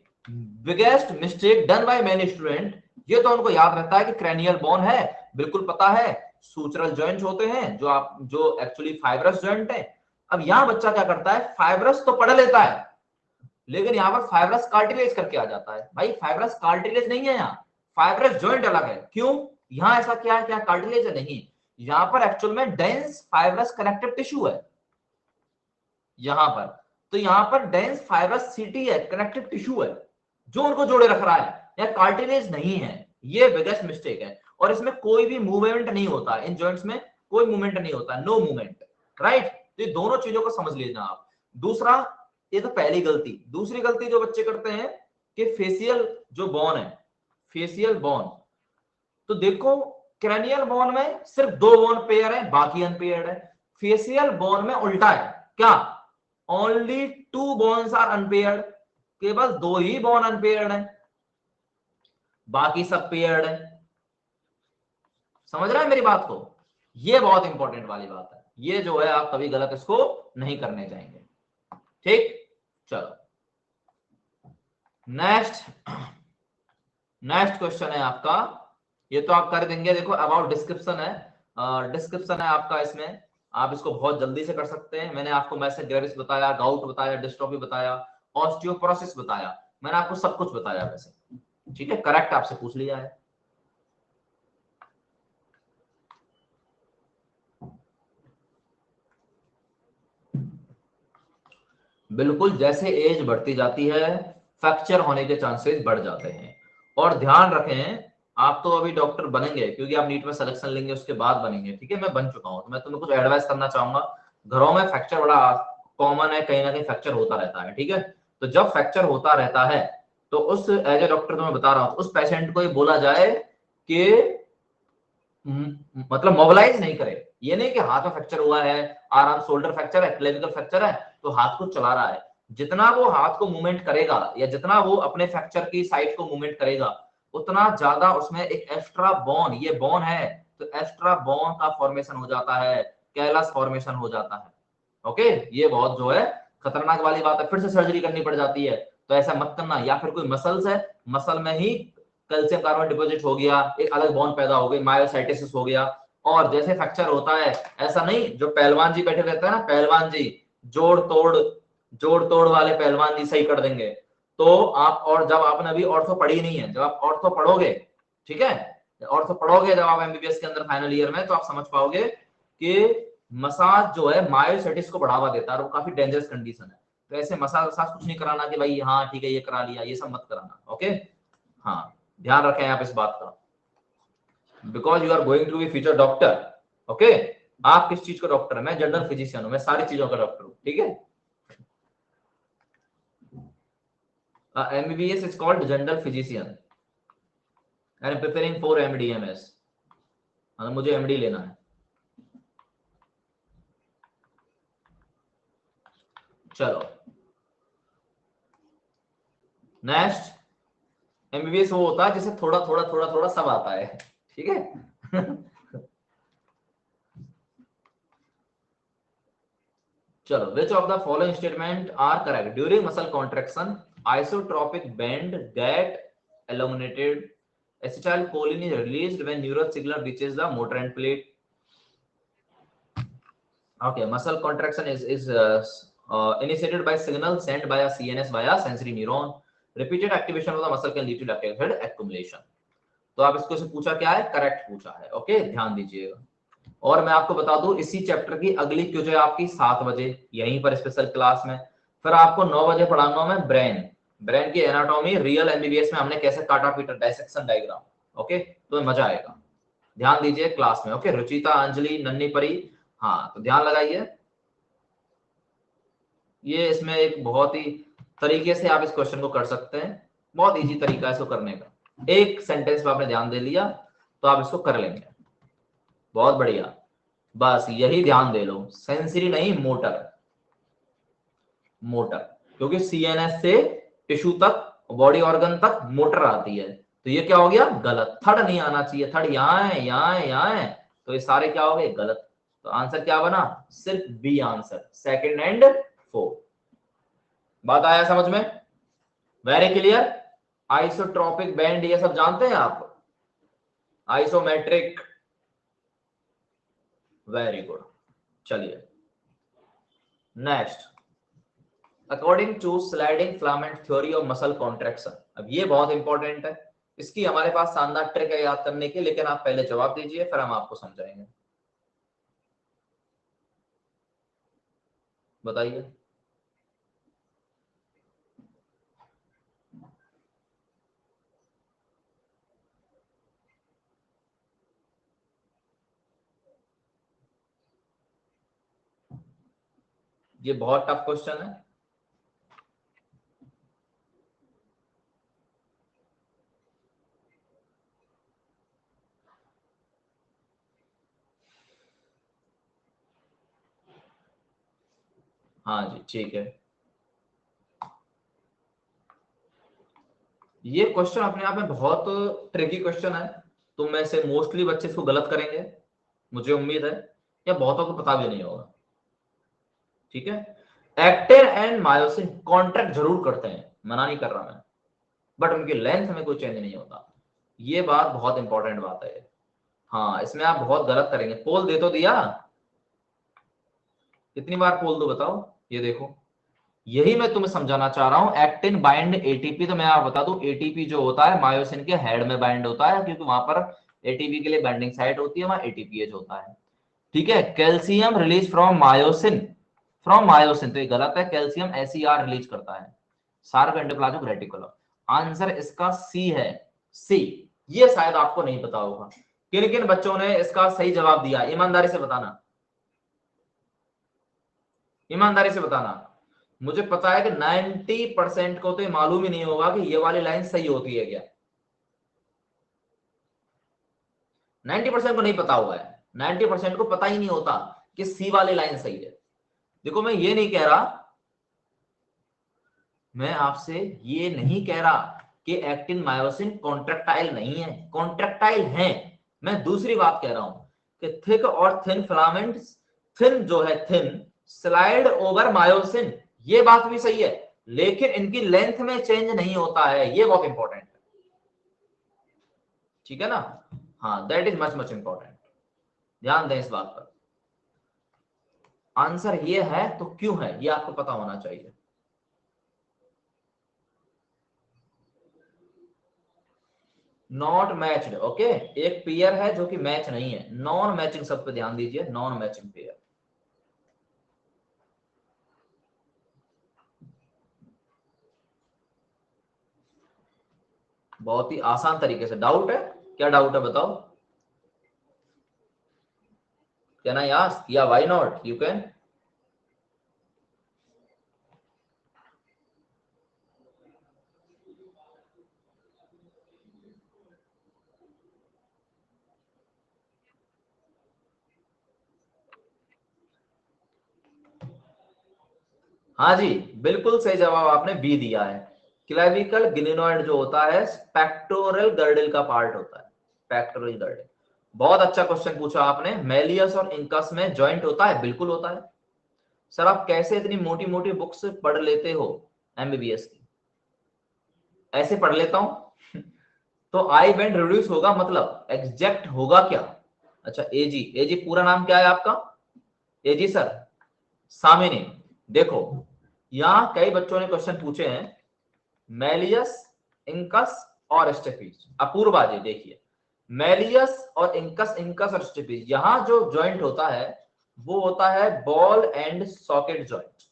biggest mistake done by many student, ये तो उनको याद रहता है कि क्रेनियल बोन है, बिल्कुल पता है, सूचरल जॉइंट्स होते हैं जो एक्चुअली फाइब्रस जॉइंट है। अब यहां बच्चा क्या करता है, फाइब्रस तो पढ़ लेता है, लेकिन यहां पर फाइब्रस कार्टिलेज करके आ जाता है। भाई फाइब्रस कार्टिलेज नहीं है, यहाँ फाइब्रस जॉइंट अलग है। क्यों? यहां ऐसा क्या है, क्या कार्टिलेज है? नहीं, यहां पर एक्चुअल में डेंस फाइब्रस कनेक्टिव टिश्यू है यहां पर। तो यहां पर डेंस फाइब्रस सीटी है, कनेक्टिव टिश्यू है, जो उनको जोड़े रख रहा है, या कार्टिलेज नहीं है। ये बिगेस्ट मिस्टेक है। और इसमें कोई भी मूवमेंट नहीं होता, इन जॉइंट्स में कोई मूवमेंट नहीं होता, नो मूवमेंट, राइट। तो ये दोनों चीजों को समझ लीजिए आप। दूसरा, ये तो पहली गलती। दूसरी गलती जो बच्चे करते हैं कि फेसियल जो बोन है, फेसियल बोन, तो देखो क्रैनियल बोन में सिर्फ दो बोन पेयर है, बाकी अनपेयर्ड है। फेसियल बोन में उल्टा है, क्या? Only two bones are unpaired, केवल दो ही बोन अनपेयर्ड है, बाकी सब पेयर्ड है। समझ रहे हैं मेरी बात को? ये बहुत इंपॉर्टेंट वाली बात है, ये जो है आप कभी गलत इसको नहीं करने जाएंगे, ठीक। चलो नेक्स्ट, नेक्स्ट क्वेश्चन है आपका, ये तो आप कर देंगे। देखो अबाउट डिस्क्रिप्शन है, डिस्क्रिप्शन है आपका, इसमें आप इसको बहुत जल्दी से कर सकते हैं। मैंने आपको मैसेज ग्रेविस बताया, गाउट बताया, डिस्ट्रॉफी बताया, ऑस्टियोपोरोसिस बताया, मैंने आपको सब कुछ बताया वैसे, ठीक है। करेक्ट आपसे पूछ लिया है। बिल्कुल, जैसे एज बढ़ती जाती है फ्रैक्चर होने के चांसेस बढ़ जाते हैं। और ध्यान रखें, आप तो अभी डॉक्टर बनेंगे क्योंकि आप नीट में सिलेक्शन लेंगे, उसके बाद बनेंगे, ठीक है। मैं बन चुका हूं, तो मैं तुम्हें कुछ एडवाइस करना चाहूंगा। घरों में फ्रैक्चर बड़ा कॉमन है, कहीं ना कहीं फ्रैक्चर होता रहता है, ठीक है। तो जब फ्रैक्चर होता रहता है, तो उस एज ए डॉक्टर तो मैं बता रहा हूं, उस पेशेंट को ये बोला जाए कि मतलब मोबिलाइज नहीं करे। ये नहीं कि हाथ में फ्रैक्चर हुआ है, आराम, शोल्डर फ्रैक्चर है, क्लेविकल फ्रैक्चर है, तो हाथ को चला रहा है। जितना वो हाथ को मूवमेंट करेगा, या जितना वो अपने फ्रैक्चर की साइड को मूवमेंट करेगा, उतना ज्यादा उसमें एक एक्स्ट्रा बोन, ये बोन है तो एक्स्ट्रा बोन का फॉर्मेशन हो जाता है, कैलस फॉर्मेशन हो जाता है। ओके, ये बहुत जो है खतरनाक वाली बात है, फिर से सर्जरी करनी पड़ जाती है, तो ऐसा मत करना। या फिर कोई मसल्स है, मसल में ही कैल्शियम कार्बोनेट डिपॉजिट हो गया, एक अलग बॉन्ड पैदा हो गई, मायोसाइटिस हो गया, और जैसे फ्रैक्चर होता है, ऐसा नहीं जो पहलवान जी बैठे रहते हैं ना, पहलवान जी जोड़ तोड़ वाले पहलवान जी सही कर देंगे। तो आप, और जब आपने अभी ऑर्थो पढ़ी नहीं है, जब आप ऑर्थो पढ़ोगे, ठीक है, ऑर्थो पढ़ोगे जब आप एमबीबीएस के अंदर फाइनल ईयर में, तो आप समझ पाओगे कि मसाज जो है मायोसाइटिस को बढ़ावा देता है, और वो काफी डेंजरस कंडीशन है। तो ऐसे मसाज वसाज कुछ नहीं कराना कि भाई हाँ ठीक है ये करा लिया, ये सब मत कराना, ओके। हाँ, ध्यान रखें आप इस बात का, because you are going to be future doctor, okay. आप किस चीज का डॉक्टर है? मैं जनरल फिजिशियन हूं, मैं सारी चीजों का डॉक्टर हूं, ठीक है। MBBS is called general physician and preparing for MDMS, मतलब मुझे एमडी लेना है। चलो नेक्स्ट, एमबीबीएस वो होता है जिसे थोड़ा थोड़ा थोड़ा थोड़ा सब आता है, ठीक है। चलो, which of the following statement are correct? During muscle contraction, isotropic band get elongated, acetylcholine is released when neural signal reaches the motor end plate. Okay, muscle contraction is initiated by signal sent by a CNS via sensory neuron. Repeated activation of the muscle can lead to lactic acid accumulation. तो आप इसको से पूछा क्या है? Correct पूछा है, okay, ध्यान दीजिएगा। और मैं आपको बता दूं, इसी चैप्टर की अगली क्विज है आपकी 7 बजे यहीं पर स्पेशल क्लास में। फिर आपको 9 बजे पढ़ाऊंगा मैं ब्रेन की एनाटॉमी, रियल एमबीबीएस में हमने कैसे काटा पीटा, डायसेक्शन डायग्राम, ओके। तो मजा आएगा, ध्यान दीजिए क्लास में, ओके। रुचिता, अंजलि, नन्ही परी, हाँ तो ध्यान लगाइए। ये इसमें एक बहुत ही तरीके से आप इस क्वेश्चन को कर सकते हैं, बहुत इजी तरीका है इसको करने का। एक सेंटेंस पे आपने ध्यान दे लिया तो आप इसको कर लेंगे, बहुत बढ़िया। बस यही ध्यान दे लो, सेंसरी नहीं, मोटर, मोटर, क्योंकि सीएनएस से टिश्यू तक, बॉडी ऑर्गन तक मोटर आती है। तो ये क्या हो गया, गलत। थर्ड नहीं आना चाहिए, थर्ड यहाँ है, यहाँ है, यहाँ है, तो ये सारे क्या हो गए, गलत। तो आंसर क्या बना, सिर्फ B answer, second and fourth. बात आया समझ में, वेरी क्लियर। आइसोट्रॉपिक बैंड ये सब जानते हैं आप, आइसोमेट्रिक, वेरी गुड। चलिए next, according to sliding filament theory of muscle contraction. अब ये बहुत इंपॉर्टेंट है, इसकी हमारे पास शानदार ट्रिक है याद करने की, लेकिन आप पहले जवाब दीजिए फिर हम आपको समझाएंगे। बताइए। ये बहुत टफ क्वेश्चन है। हाँ जी ठीक है, ये क्वेश्चन अपने आप में बहुत ट्रिकी क्वेश्चन है, तो में से मोस्टली बच्चे इसको गलत करेंगे, मुझे उम्मीद है, या बहुतों को पता भी नहीं होगा। ठीक है, एक्टिन एंड मायोसिन कॉन्ट्रैक्ट जरूर करते हैं, मना नहीं कर रहा मैं, बट उनकी लेंथ में कोई चेंज नहीं होता। ये बात बहुत इंपॉर्टेंट बात है। हाँ, इसमें आप बहुत गलत करेंगे। पोल दे तो दिया, कितनी बार पोल दो बताओ। ये देखो, यही मैं तुम्हें समझाना चाह रहा हूं। एक्टिन बाइंड एटीपी, तो मैं आपको बता दूं, एटीपी जो होता है मायोसिन के हेड में बाइंड होता है, क्योंकि वहां पर एटीपी के लिए बाइंडिंग साइट होती है, वहां एटीपीएच होता है। ठीक है, calcium release from myosin, from myosin तो ये गलत है, कैल्शियम एसीआर रिलीज करता है, सार्को एंडोप्लाज्मिक रेटिकुलम। आंसर इसका सी है, सी। ये शायद आपको नहीं पता होगा, किन किन बच्चों ने इसका सही जवाब दिया, ईमानदारी से बताना, ईमानदारी से बताना। मुझे पता है कि 90% को तो ये मालूम ही नहीं होगा कि ये वाली लाइन सही होती है क्या। 90% को नहीं पता हुआ है, 90% को पता ही नहीं होता कि सी वाली लाइन सही है। देखो मैं ये नहीं कह रहा, मैं आपसे ये नहीं कह रहा कि एक्टिन मायोसिन कॉन्ट्रेक्टाइल नहीं है, कॉन्ट्रेक्टाइल है। मैं दूसरी बात कह रहा हूं कि थिक और थिन फिलामेंट्स, थिन जो है थिन स्लाइड ओवर मायोसिन, ये बात भी सही है, लेकिन इनकी लेंथ में चेंज नहीं होता है, ये बहुत इंपॉर्टेंट है। ठीक है ना, हाँ, that is much much important, ध्यान दें इस बात पर। आंसर ये है तो क्यों है, ये आपको पता होना चाहिए। नॉट मैच्ड, ओके, एक पेयर है जो कि मैच नहीं है, नॉन मैचिंग, सब पे ध्यान दीजिए, नॉन मैचिंग पेयर। बहुत ही आसान तरीके से, डाउट है क्या, डाउट है बताओ, कैन आई आस्क, या व्हाई नॉट, यू कैन। हाँ जी, बिल्कुल सही जवाब आपने बी दिया है। क्लेविकल गिलिनॉइड जो होता है पेक्टोरल गर्डल का पार्ट होता है, पेक्टोरल गर्डल। बहुत अच्छा क्वेश्चन पूछा आपने। मेलियस और इंकस में जॉइंट होता है, बिल्कुल होता है। सर आप कैसे इतनी मोटी मोटी बुक्स पढ़ लेते हो एमबीबीएस की। ऐसे पढ़ लेता हूं तो आई बैंड रिड्यूस होगा, मतलब एग्जैक्ट होगा क्या। अच्छा एजी, एजी पूरा नाम क्या है आपका, एजी सर, सामिनी। देखो यहां कई बच्चों ने क्वेश्चन पूछे हैं, मेलियस, इंकस और स्टेपीज। अपूर्वा जी देखिए, मेलियस और इंकस, इंकस और स्टेपीज, यहां जो जॉइंट होता है वो होता है बॉल एंड सॉकेट जॉइंट,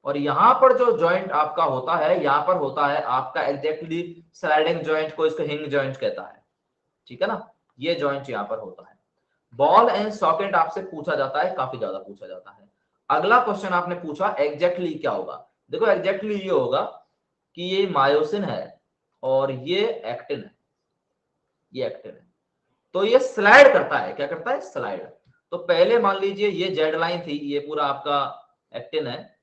और यहां पर जो जॉइंट आपका होता है, यहां पर होता है आपका एग्जैक्टली स्लाइडिंग जॉइंट को इसको हिंग जॉइंट कहता है। ठीक है ना, ये जॉइंट यहां पर होता है। बॉल एंड सॉकेट आपसे पूछा जाता है, काफी ज्यादा पूछा जाता है। अगला क्वेश्चन आपने पूछा एग्जैक्टली क्या होगा। देखो एग्जैक्टली ये होगा कि ये मायोसिन है और ये एक्टिन है, ये एक्टिन है, तो ये स्लाइड करता है। क्या करता है? स्लाइड। तो पहले मान लीजिए ये जेड लाइन थी, ये पूरा आपका एक्टिन है,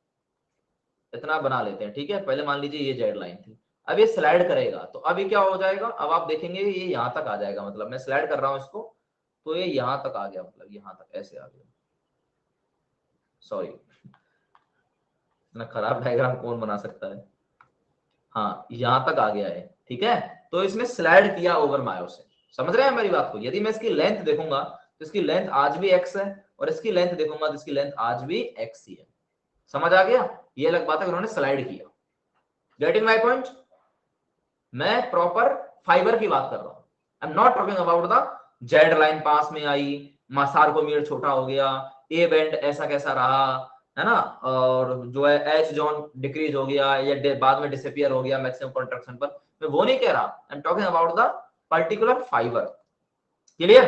इतना बना लेते हैं, ठीक है। पहले मान लीजिए ये जेड लाइन थी, अब ये स्लाइड करेगा, तो अब ये क्या हो जाएगा, अब आप देखेंगे ये यहां तक आ जाएगा, मतलब मैं स्लाइड कर रहा हूं इसको, तो ये यहां तक आ गया, मतलब यहां तक ऐसे आ गया। सॉरी, इतना खराब डायग्राम कौन बना सकता है। हाँ, यहां तक आ गया है, ठीक है। तो इसने स्लाइड किया ओवर मायोसिन। समझ रहे हैं मेरी बात को? यदि मैं इसकी लेंथ देखूंगा तो इसकी लेंथ आज भी एक्स है, और इसकी लेंथ देखूंगा तो इसकी लेंथ आज भी एक्स ही है। समझ आ गया? ये अलग बात है, उन्होंने स्लाइड किया। Getting my point? मैं प्रॉपर फाइबर की बात कर रहा हूं, I am not talking about the Z line पास में आई, सार्कोमीर छोटा हो गया, ए बैंड ऐसा कैसा रहा, है ना, और जो है एच जॉन डिक्रीज हो गया या बाद में डिसअपियर हो गया मैक्सिमम कॉन्ट्रैक्शन पर, मैं वो नहीं कह रहा। I am talking about the particular fibre. Clear?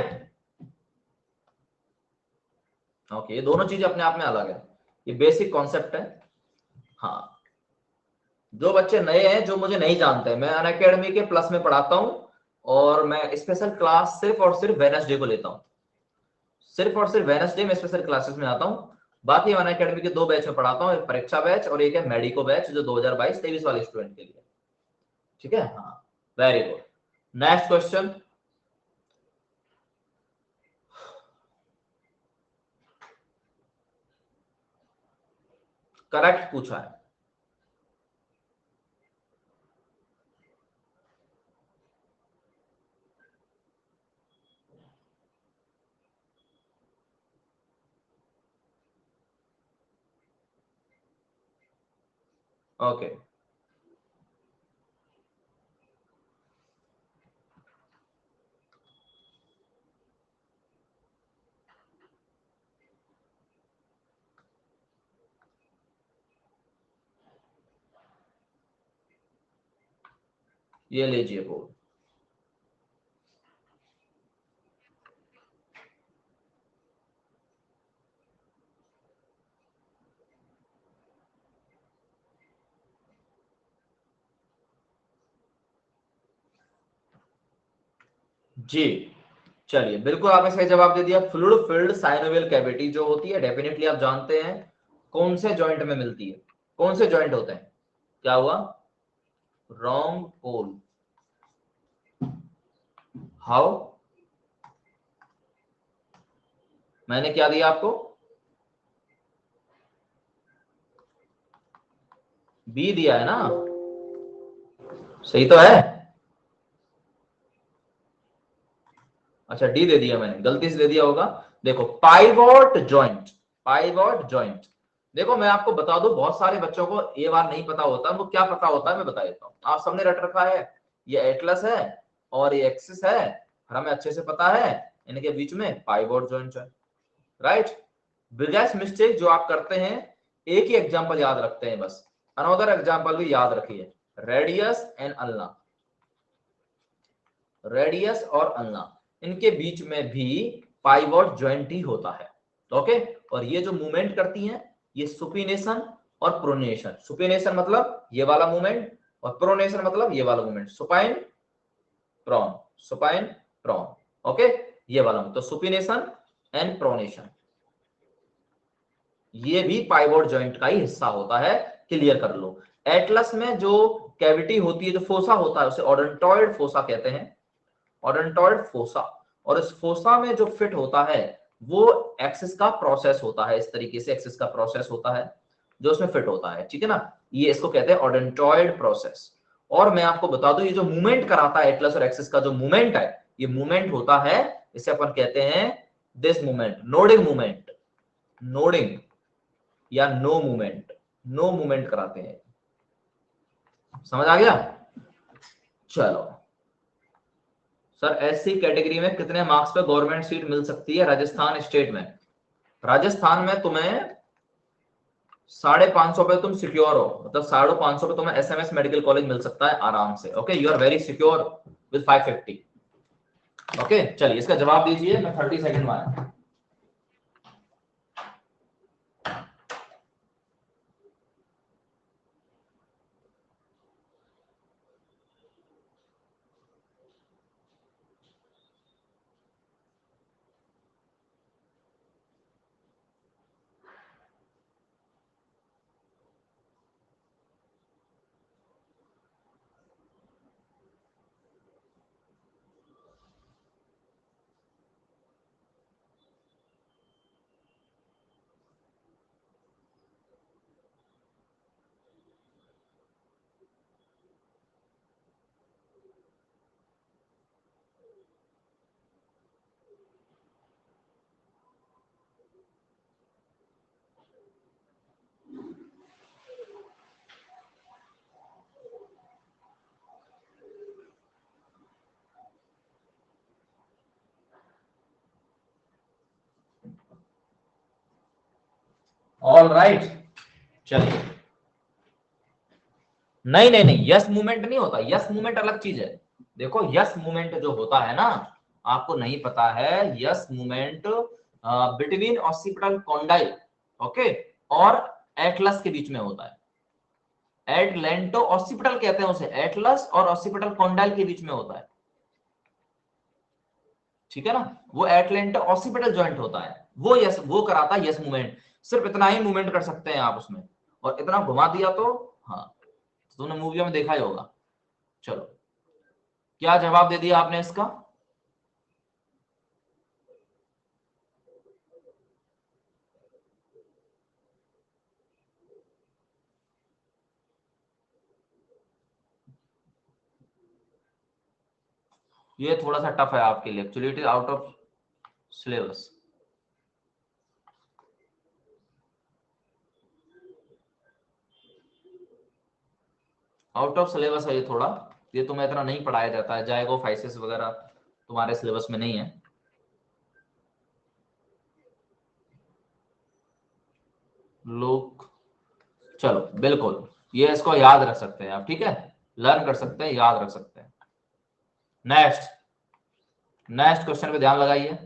Okay, ये दोनों चीजें अपने आप में अलग है, ये बेसिक कॉन्सेप्ट है। हाँ, जो बच्चे नए हैं, जो मुझे नहीं जानते, मैं अनअकैडमी के प्लस में पढ़ाता हूं, और मैं स्पेशल क्लास सिर्फ और सिर्फ वेडनेसडे को लेता हूं। सिर्फ और सिर्फ वेडनेसडे में स्पेशल क्लासेस में आता हूं। बाकी अनअकैडमी के 2 बैच में पढ़ाता हूं, एक परीक्षा बैच और एक है मेडिको बैच, जो 2022-23 वाले स्टूडेंट के लिए। ठीक है? हाँ, very good. Next question. Correct पूछा है। ओके, ये लीजिए बोर्ड। जी, चलिए, बिल्कुल आपने सही जवाब दे दिया। फ्लूइड फिल्ड साइनोवियल कैविटी जो होती है, डेफिनेटली आप जानते हैं कौन से जॉइंट में मिलती है। कौन से जॉइंट होते हैं? क्या हुआ? Wrong poll. हाउ? मैंने क्या दिया आपको? बी दिया है ना? सही तो है? अच्छा, डी दे दिया मैंने, गलती से दे दिया होगा। देखो, पाइवोट जॉइंट, पाइवोट जॉइंट। देखो मैं आपको बता दूं, बहुत सारे बच्चों को ये बार नहीं पता होता, उनको क्या पता होता है मैं बता देता हूँ। आप सबने रट रखा है ये एटलस है और ये एक्सिस है, और हमें अच्छे से पता है इनके बीच में पाइवोट जॉइंट है, राइट। बिगेस्ट मिस्टेक जो आप करते हैं, एक ही एग्जांपल याद रखते हैं बस, अनदर एग्जांपल भी याद रखिए, रेडियस एंड अल्ना। रेडियस और अल्ना, इनके बीच में भी पाइवोट जॉइंट ही होता है। ओके, और ये जो मूवमेंट करती हैं, ये सुपिनेशन और प्रोनेशन। सुपिनेशन मतलब ये वाला मूवमेंट, और प्रोनेशन मतलब ये वाला movement, supine prone, supine prone. Okay, ये वाला, तो सुपिनेशन एंड प्रोनेशन, ये भी पाइवोट जॉइंट का ही हिस्सा होता है। क्लियर कर लो। एटलस में जो कैविटी होती है, जो फोसा होता है, उसे ओडोंटॉइड फोसा कहते हैं, ओडोंटॉइड फोसा। और इस फोसा में जो फिट होता है वो एक्सिस का प्रोसेस होता है, इस तरीके से एक्सिस का प्रोसेस होता है जो उसमें फिट होता है, ठीक है ना। ये इसको कहते हैं ओडोंटॉइड प्रोसेस। और मैं आपको बता दूं, ये जो मूवमेंट कराता है एटलस और एक्सिस का जो मूवमेंट है, ये मूवमेंट होता है, इसे अपन कहते हैं this movement, nodding movement. Nodding या नो मूवमेंट, नो मूवमेंट कराते हैं। समझ आ गया? चलो सर, एससी कैटेगरी में कितने मार्क्स पे गवर्नमेंट सीट मिल सकती है राजस्थान स्टेट में? राजस्थान में तुम्हें 550 पे तुम सिक्योर हो, मतलब 550 पे तुम्हें एसएमएस मेडिकल कॉलेज मिल सकता है आराम से। Okay, you are very secure with 550। Okay, चलिए इसका जवाब दीजिए, मैं 30 सेकंड में आया। ऑल राइट, चलिए। नहीं नहीं नहीं, यस मूवमेंट नहीं होता, यस मूवमेंट अलग चीज है। देखो यस मूवमेंट जो होता है ना, आपको नहीं पता है, yes movement between occipital condyle, okay, और एटलस के बीच में होता है। एटलेंटो ऑसिपिटल कहते हैं उसे, एटलस और ऑसिपिटल कॉन्डाइल के बीच में होता है, ठीक है ना। वो एटलेंटो ऑसिपिटल जॉइंट होता है, वो यस, वो कराता है यस मूवमेंट। सिर्फ इतना ही मूवमेंट कर सकते हैं आप उसमें, और इतना घुमा दिया तो, हाँ, तुमने मूवियों में देखा ही होगा। चलो, क्या जवाब दे दिया आपने इसका? ये थोड़ा सा टफ है आपके लिए, actually it is out of syllabus. Out of syllabus है ये थोड़ा, ये तुम्हें इतना नहीं पढ़ाया जाता है, जाइगोफाइसिस वगैरह तुम्हारे सिलेबस में नहीं है। लोग, चलो बिल्कुल, ये इसको याद रख सकते हैं आप, ठीक है, लर्न कर सकते हैं, याद रख सकते हैं। नेक्स्ट, नेक्स्ट क्वेश्चन पे ध्यान लगाइए।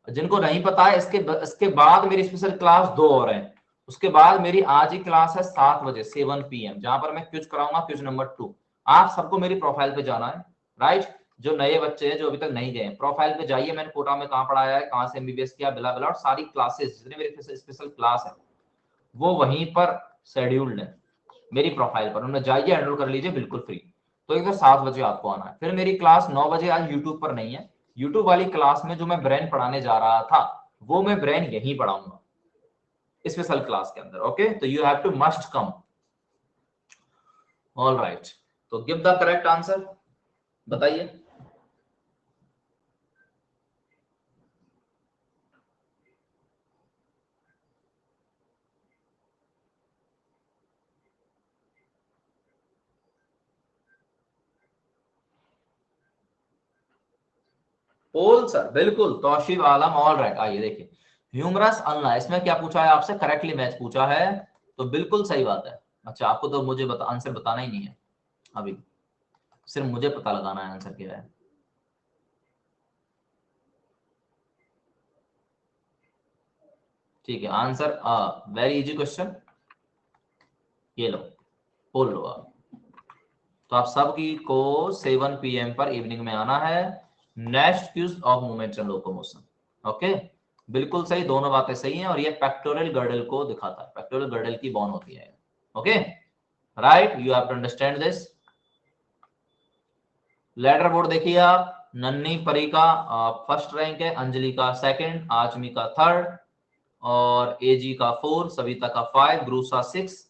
जिनको नहीं पता है, इसके बाद मेरी स्पेशल क्लास 2 और है। उसके बाद मेरी आज ही क्लास है 7 बजे 7 PM, जहां पर मैं क्विज कराऊंगा, क्विज नंबर 2। आप सबको मेरी प्रोफाइल पे जाना है, राइट। जो नए बच्चे हैं, जो अभी तक नहीं गए, प्रोफाइल पे जाइए, मैंने कोटा में कहाँ पढ़ाया है, कहाँ से MBBS किया, बिला बिला, और सारी क्लासेस जितने मेरे स्पेशल क्लास है वो वहीं पर शेड्यूल्ड है मेरी प्रोफाइल पर, उनमें जाइए, एनरोल कर लीजिए, बिल्कुल फ्री। तो एक तो 7 बजे आपको आना है। फिर मेरी क्लास 9 बजे आज यूट्यूब पर नहीं है, यूट्यूब वाली क्लास में जो मैं ब्रेन पढ़ाने जा रहा था, वो मैं ब्रेन यहीं पढ़ाऊंगा स्पेशल क्लास के अंदर, ओके। तो you have to must come, all right. तो गिव द करेक्ट आंसर, बताइए। पोल सर, बिल्कुल, तौशीब आलम, ऑल राइट। आइए देखिए, ह्यूमरस अल्ला, इसमें क्या पूछा है आपसे, करेक्टली मैच पूछा है, तो बिल्कुल सही बात है। अच्छा, आपको तो मुझे आंसर बताना ही नहीं है अभी, सिर्फ मुझे पता लगाना है आंसर क्या है। ठीक है, आंसर वेरी इजी क्वेश्चन, ये लो, बोल लो आप। तो आप सबकी को 7 PM पर इवनिंग में आना है, next cues of moment and locomotion, okay. बिल्कुल सही, दोनों बातें सही हैं, और ये पेक्टोरल गर्डल को दिखाता है, पेक्टोरल गर्डल की बॉन होती है, okay, right. You have to understand this. Letter board देखिए आप, नन्ही परी का फर्स्ट रैंक है, अंजलि का सेकंड, आचमी का थर्ड, और एजी का 4, सविता का 5, ब्रूसा 6,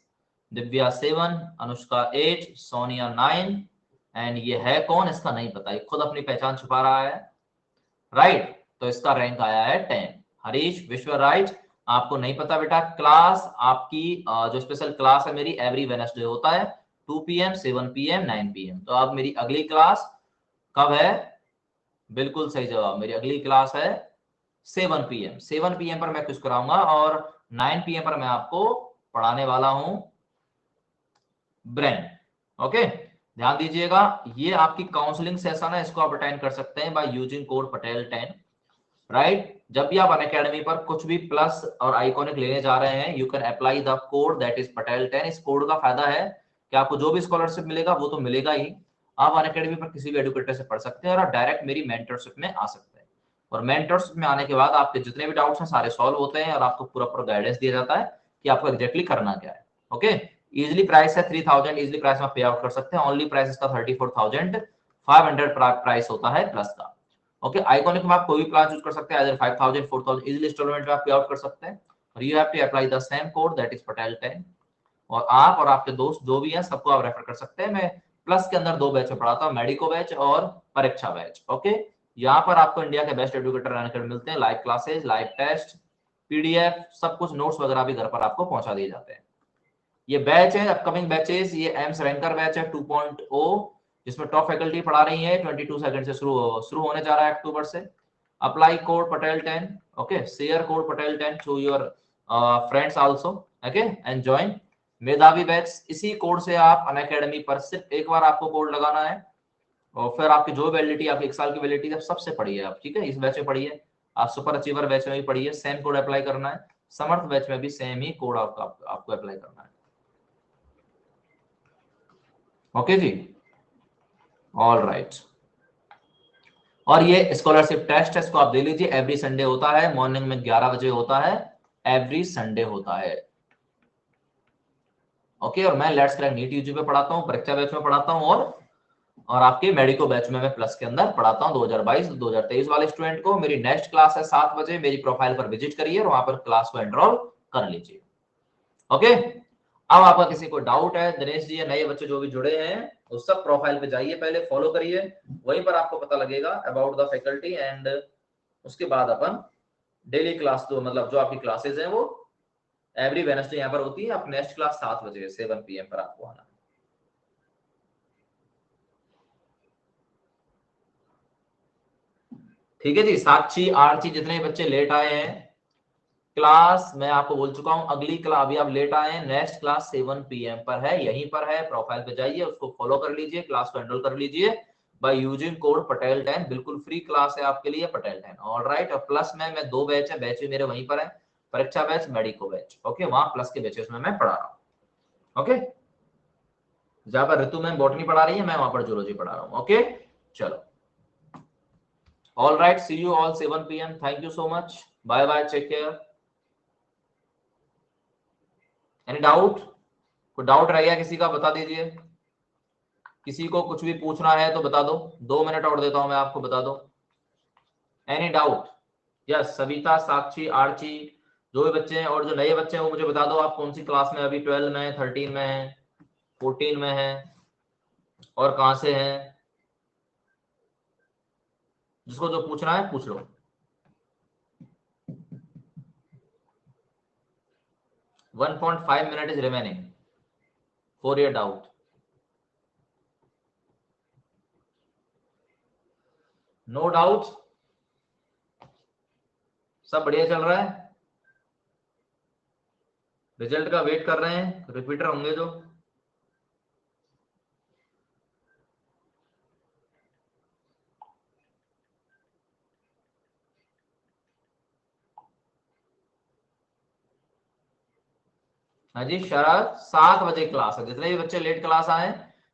दिव्या 7, अनुष्का 8, सोनिया 9, एंड ये है कौन, इसका नहीं पता, ये खुद अपनी पहचान छुपा रहा है, राइट। तो इसका रैंक आया है 10। हरीश विश्व, राइट। आपको नहीं पता बेटा, क्लास आपकी जो स्पेशल क्लास है मेरी, एवरी वेडनेसडे होता है, 2 PM, 7 PM, 9 PM। तो अब मेरी अगली क्लास कब है? बिल्कुल सही जवाब, मेरी अगली क्लास है 7 PM। 7 PM पर मैं कुछ कराऊंगा, और 9 PM पर मैं आपको पढ़ाने वाला हूं ब्रेन, ओके। ध्यान दीजिएगा, ये आपकी काउंसलिंग सेशन है, इसको आप अटेंड कर सकते हैं by using code Patel 10, right. जब भी आप अनअकैडमी पर कुछ भी प्लस और आइकॉनिक लेने जा रहे हैं, you can apply the code that is Patel 10। इस कोड का फायदा है कि आपको जो भी स्कॉलरशिप मिलेगा वो तो मिलेगा ही, आप अनअकैडमी पर किसी भी एडुकेटर से पढ़ सकते हैं, और आप डायरेक्ट मेरी मेंटरशिप में आ सकते हैं। और मेंटरशिप में आने के बाद आपके जितने भी डाउट्स हैं सारे सॉल्व होते हैं, और आपको पूरा पूरा गाइडेंस दिया जाता है कि आपको एग्जैक्टली करना क्या है, ओके। इजिली प्राइस है 3000, इजिली प्राइस में पे आउट कर सकते हैं, ओनली प्राइस इसका 34,500 प्राइस होता है प्लस का, ओके। आइकॉनिक में आप कोई भी प्लान चूज कर सकते हैं, either 5000, 4000, इजिली इंस्टॉलमेंट में आप पे आउट कर सकते हैं, और you have to apply the same code that is Patel 10। और आप और आपके दोस्त जो भी हैं सबको आप रेफर कर सकते हैं। मैं प्लस के अंदर 2 बैच में पढ़ाता हूँ, मेडिको बैच और परीक्षा बैच, ओके। यहाँ पर आपको इंडिया के बेस्ट एडुकेटर मिलते हैं, live classes, live test, PDF, सब कुछ, नोट्स वगैरह भी घर पर आपको पहुंचा दिए जाते हैं। ये बैच है अपकमिंग बैचेस, ये एम्स रैंकर बैच है 2.0, जिसमें टॉप फैकल्टी पढ़ा रही है, 22 सेकंड से शुरू होने जा रहा है अक्टूबर से। Apply code Patel 10, okay, share code Patel 10 through your friends also, okay, and join मेधावी बैच। इसी कोड से आप अनअकैडमी पर सिर्फ एक बार आपको कोड लगाना है और फिर आपकी जो वैलिडिटी, आपकी 1 साल की वैलिडिटी है, सबसे पढ़िए आप, ठीक है। इस बैच में पढ़िए, आप सुपर अचीवर बैच में भी पढ़िए, सेम कोड अप्लाई करना है। समर्थ बैच में भी सेम ही कोड आपको अप्लाई करना है। ओके जी, ऑल राइट। और ये स्कॉलरशिप टेस्ट है, इसको आप दे लीजिए। एवरी संडे होता है, मॉर्निंग में 11 बजे होता है, एवरी संडे होता है। ओके, और मैं लेट्स क्रैक नीट यूजी पे पढ़ाता हूँ, परीक्षा बैच में पढ़ाता हूँ, और आपके मेडिको बैच में मैं प्लस के अंदर पढ़ाता हूँ 2022-2023 वाले स्टूडेंट को। मेरी नेक्स्ट क्लास है 7 बजे, मेरी प्रोफाइल पर विजिट करिए और वहां पर क्लास को एनरोल कर लीजिए। ओके, अब आपका किसी को डाउट है, दिनेश जी या नए बच्चे जो भी जुड़े हैं, उस सब प्रोफाइल पे जाइए, पहले फॉलो करिए, वहीं पर आपको पता लगेगा अबाउट द फैकल्टी, एंड उसके बाद अपन डेली क्लास, तो मतलब जो आपकी क्लासेस हैं वो एवरी वेडनेसडे यहाँ पर होती है। आप नेक्स्ट क्लास 7 बजे 7 PM पर आपको आना है। ठीक है जी, साक्षी आरची जितने बच्चे लेट आए हैं, क्लास मैं आपको बोल चुका हूं, अगली क्लास, अभी आप लेट आए हैं, नेक्स्ट क्लास 7 PM पर है, यहीं पर है। प्रोफाइल पे जाइए, उसको फॉलो कर लीजिए, क्लास को एनरोल कर लीजिए बाय यूजिंग कोड पटेल 10। बिल्कुल फ्री क्लास है आपके लिए, पटेल 10। ऑलराइट, और प्लस में 2 बैच है, बैच भी मेरे वहीं पर है, परीक्षा बैच, मेडिको बैच। ओके, वहां प्लस के बैचेस में मैं पढ़ा रहा हूँ। ओके, जहां पर ऋतु मैम बॉटनी पढ़ा रही है, मैं वहां पर जूलॉजी पढ़ा रहा हूँ। ओके, चलो, alright, see you all 7 PM। Thank you so much, bye bye, take care. Any doubt? कोई डाउट रह गया किसी का, बता दीजिए। किसी को कुछ भी पूछना है तो बता दो, 2 मिनट और देता हूं मैं आपको, बता दो। Any doubt? यस, सविता, साक्षी, आर्ची, जो भी बच्चे हैं और जो नए बच्चे हैं वो मुझे बता दो, आप कौन सी क्लास में अभी, 12 में है, 13 में है, 14 में है, और कहां से है। जिसको जो पूछना है पूछ लो। One 1.5 minute is remaining for your doubt. No doubt, सब बढ़िया चल रहा है। रिजल्ट का वेट कर रहे हैं, रिपीटर होंगे जो। हाँ जी, शरद, 7 बजे क्लास है, जितने भी बच्चे लेट क्लास आए,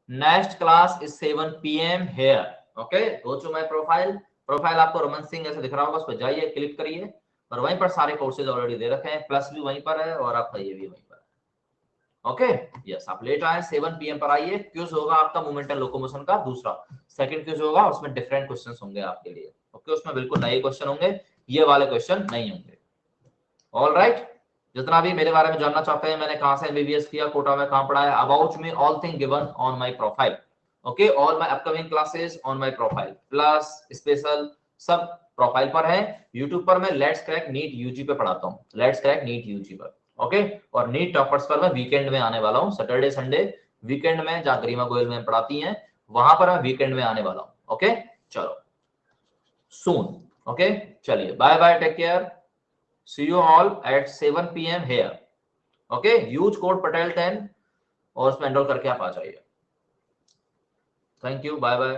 next class is 7 PM here. Okay, go to my profile. Profile आपको रमन सिंह ऐसे दिख रहा होगा, उस पर जाइए, क्लिक करिए, और वहीं पर सारे कोर्सेज ऑलरेडी दे रखे हैं, प्लस भी वहीं पर है और आपका ये भी वहीं पर है। ओके, यस, आप लेट आए, 7 PM पर आइए। क्यूज होगा आपका मूवमेंट एंड लोकोमोशन का दूसरा, सेकंड क्यूज होगा, उसमें डिफरेंट क्वेश्चंस होंगे आपके लिए। ओके, उसमें बिल्कुल नए क्वेश्चन होंगे, ये वाले क्वेश्चन नहीं होंगे। ऑल राइट, जितना भी मेरे बारे में जानना चाहते हैं, मैंने कहां से एमबीबीएस किया, कोटा में कहां पढ़ा है, about me, all thing given on my profile. Okay, all my upcoming classes on my profile, plus special सब प्रोफाइल पर है। यूट्यूब पर मैं लेट्स क्रैक नीट यूजी पे पढ़ाता हूँ, लेट्स क्रैक नीट यूजी पर। ओके, और नीट टॉपर्स पर मैं वीकेंड में आने वाला हूँ, सैटरडे संडे वीकेंड में, जहां गरिमा गोयल मैम पढ़ाती हैं, वहां पर मैं वीकेंड में आने वाला हूँ। ओके, चलो, सून। ओके, चलिए, bye bye, take care, see you all at 7 PM here. Okay, use code Patel 10 और उसमें एनरोल करके आप आ जाइए। Thank you, bye bye.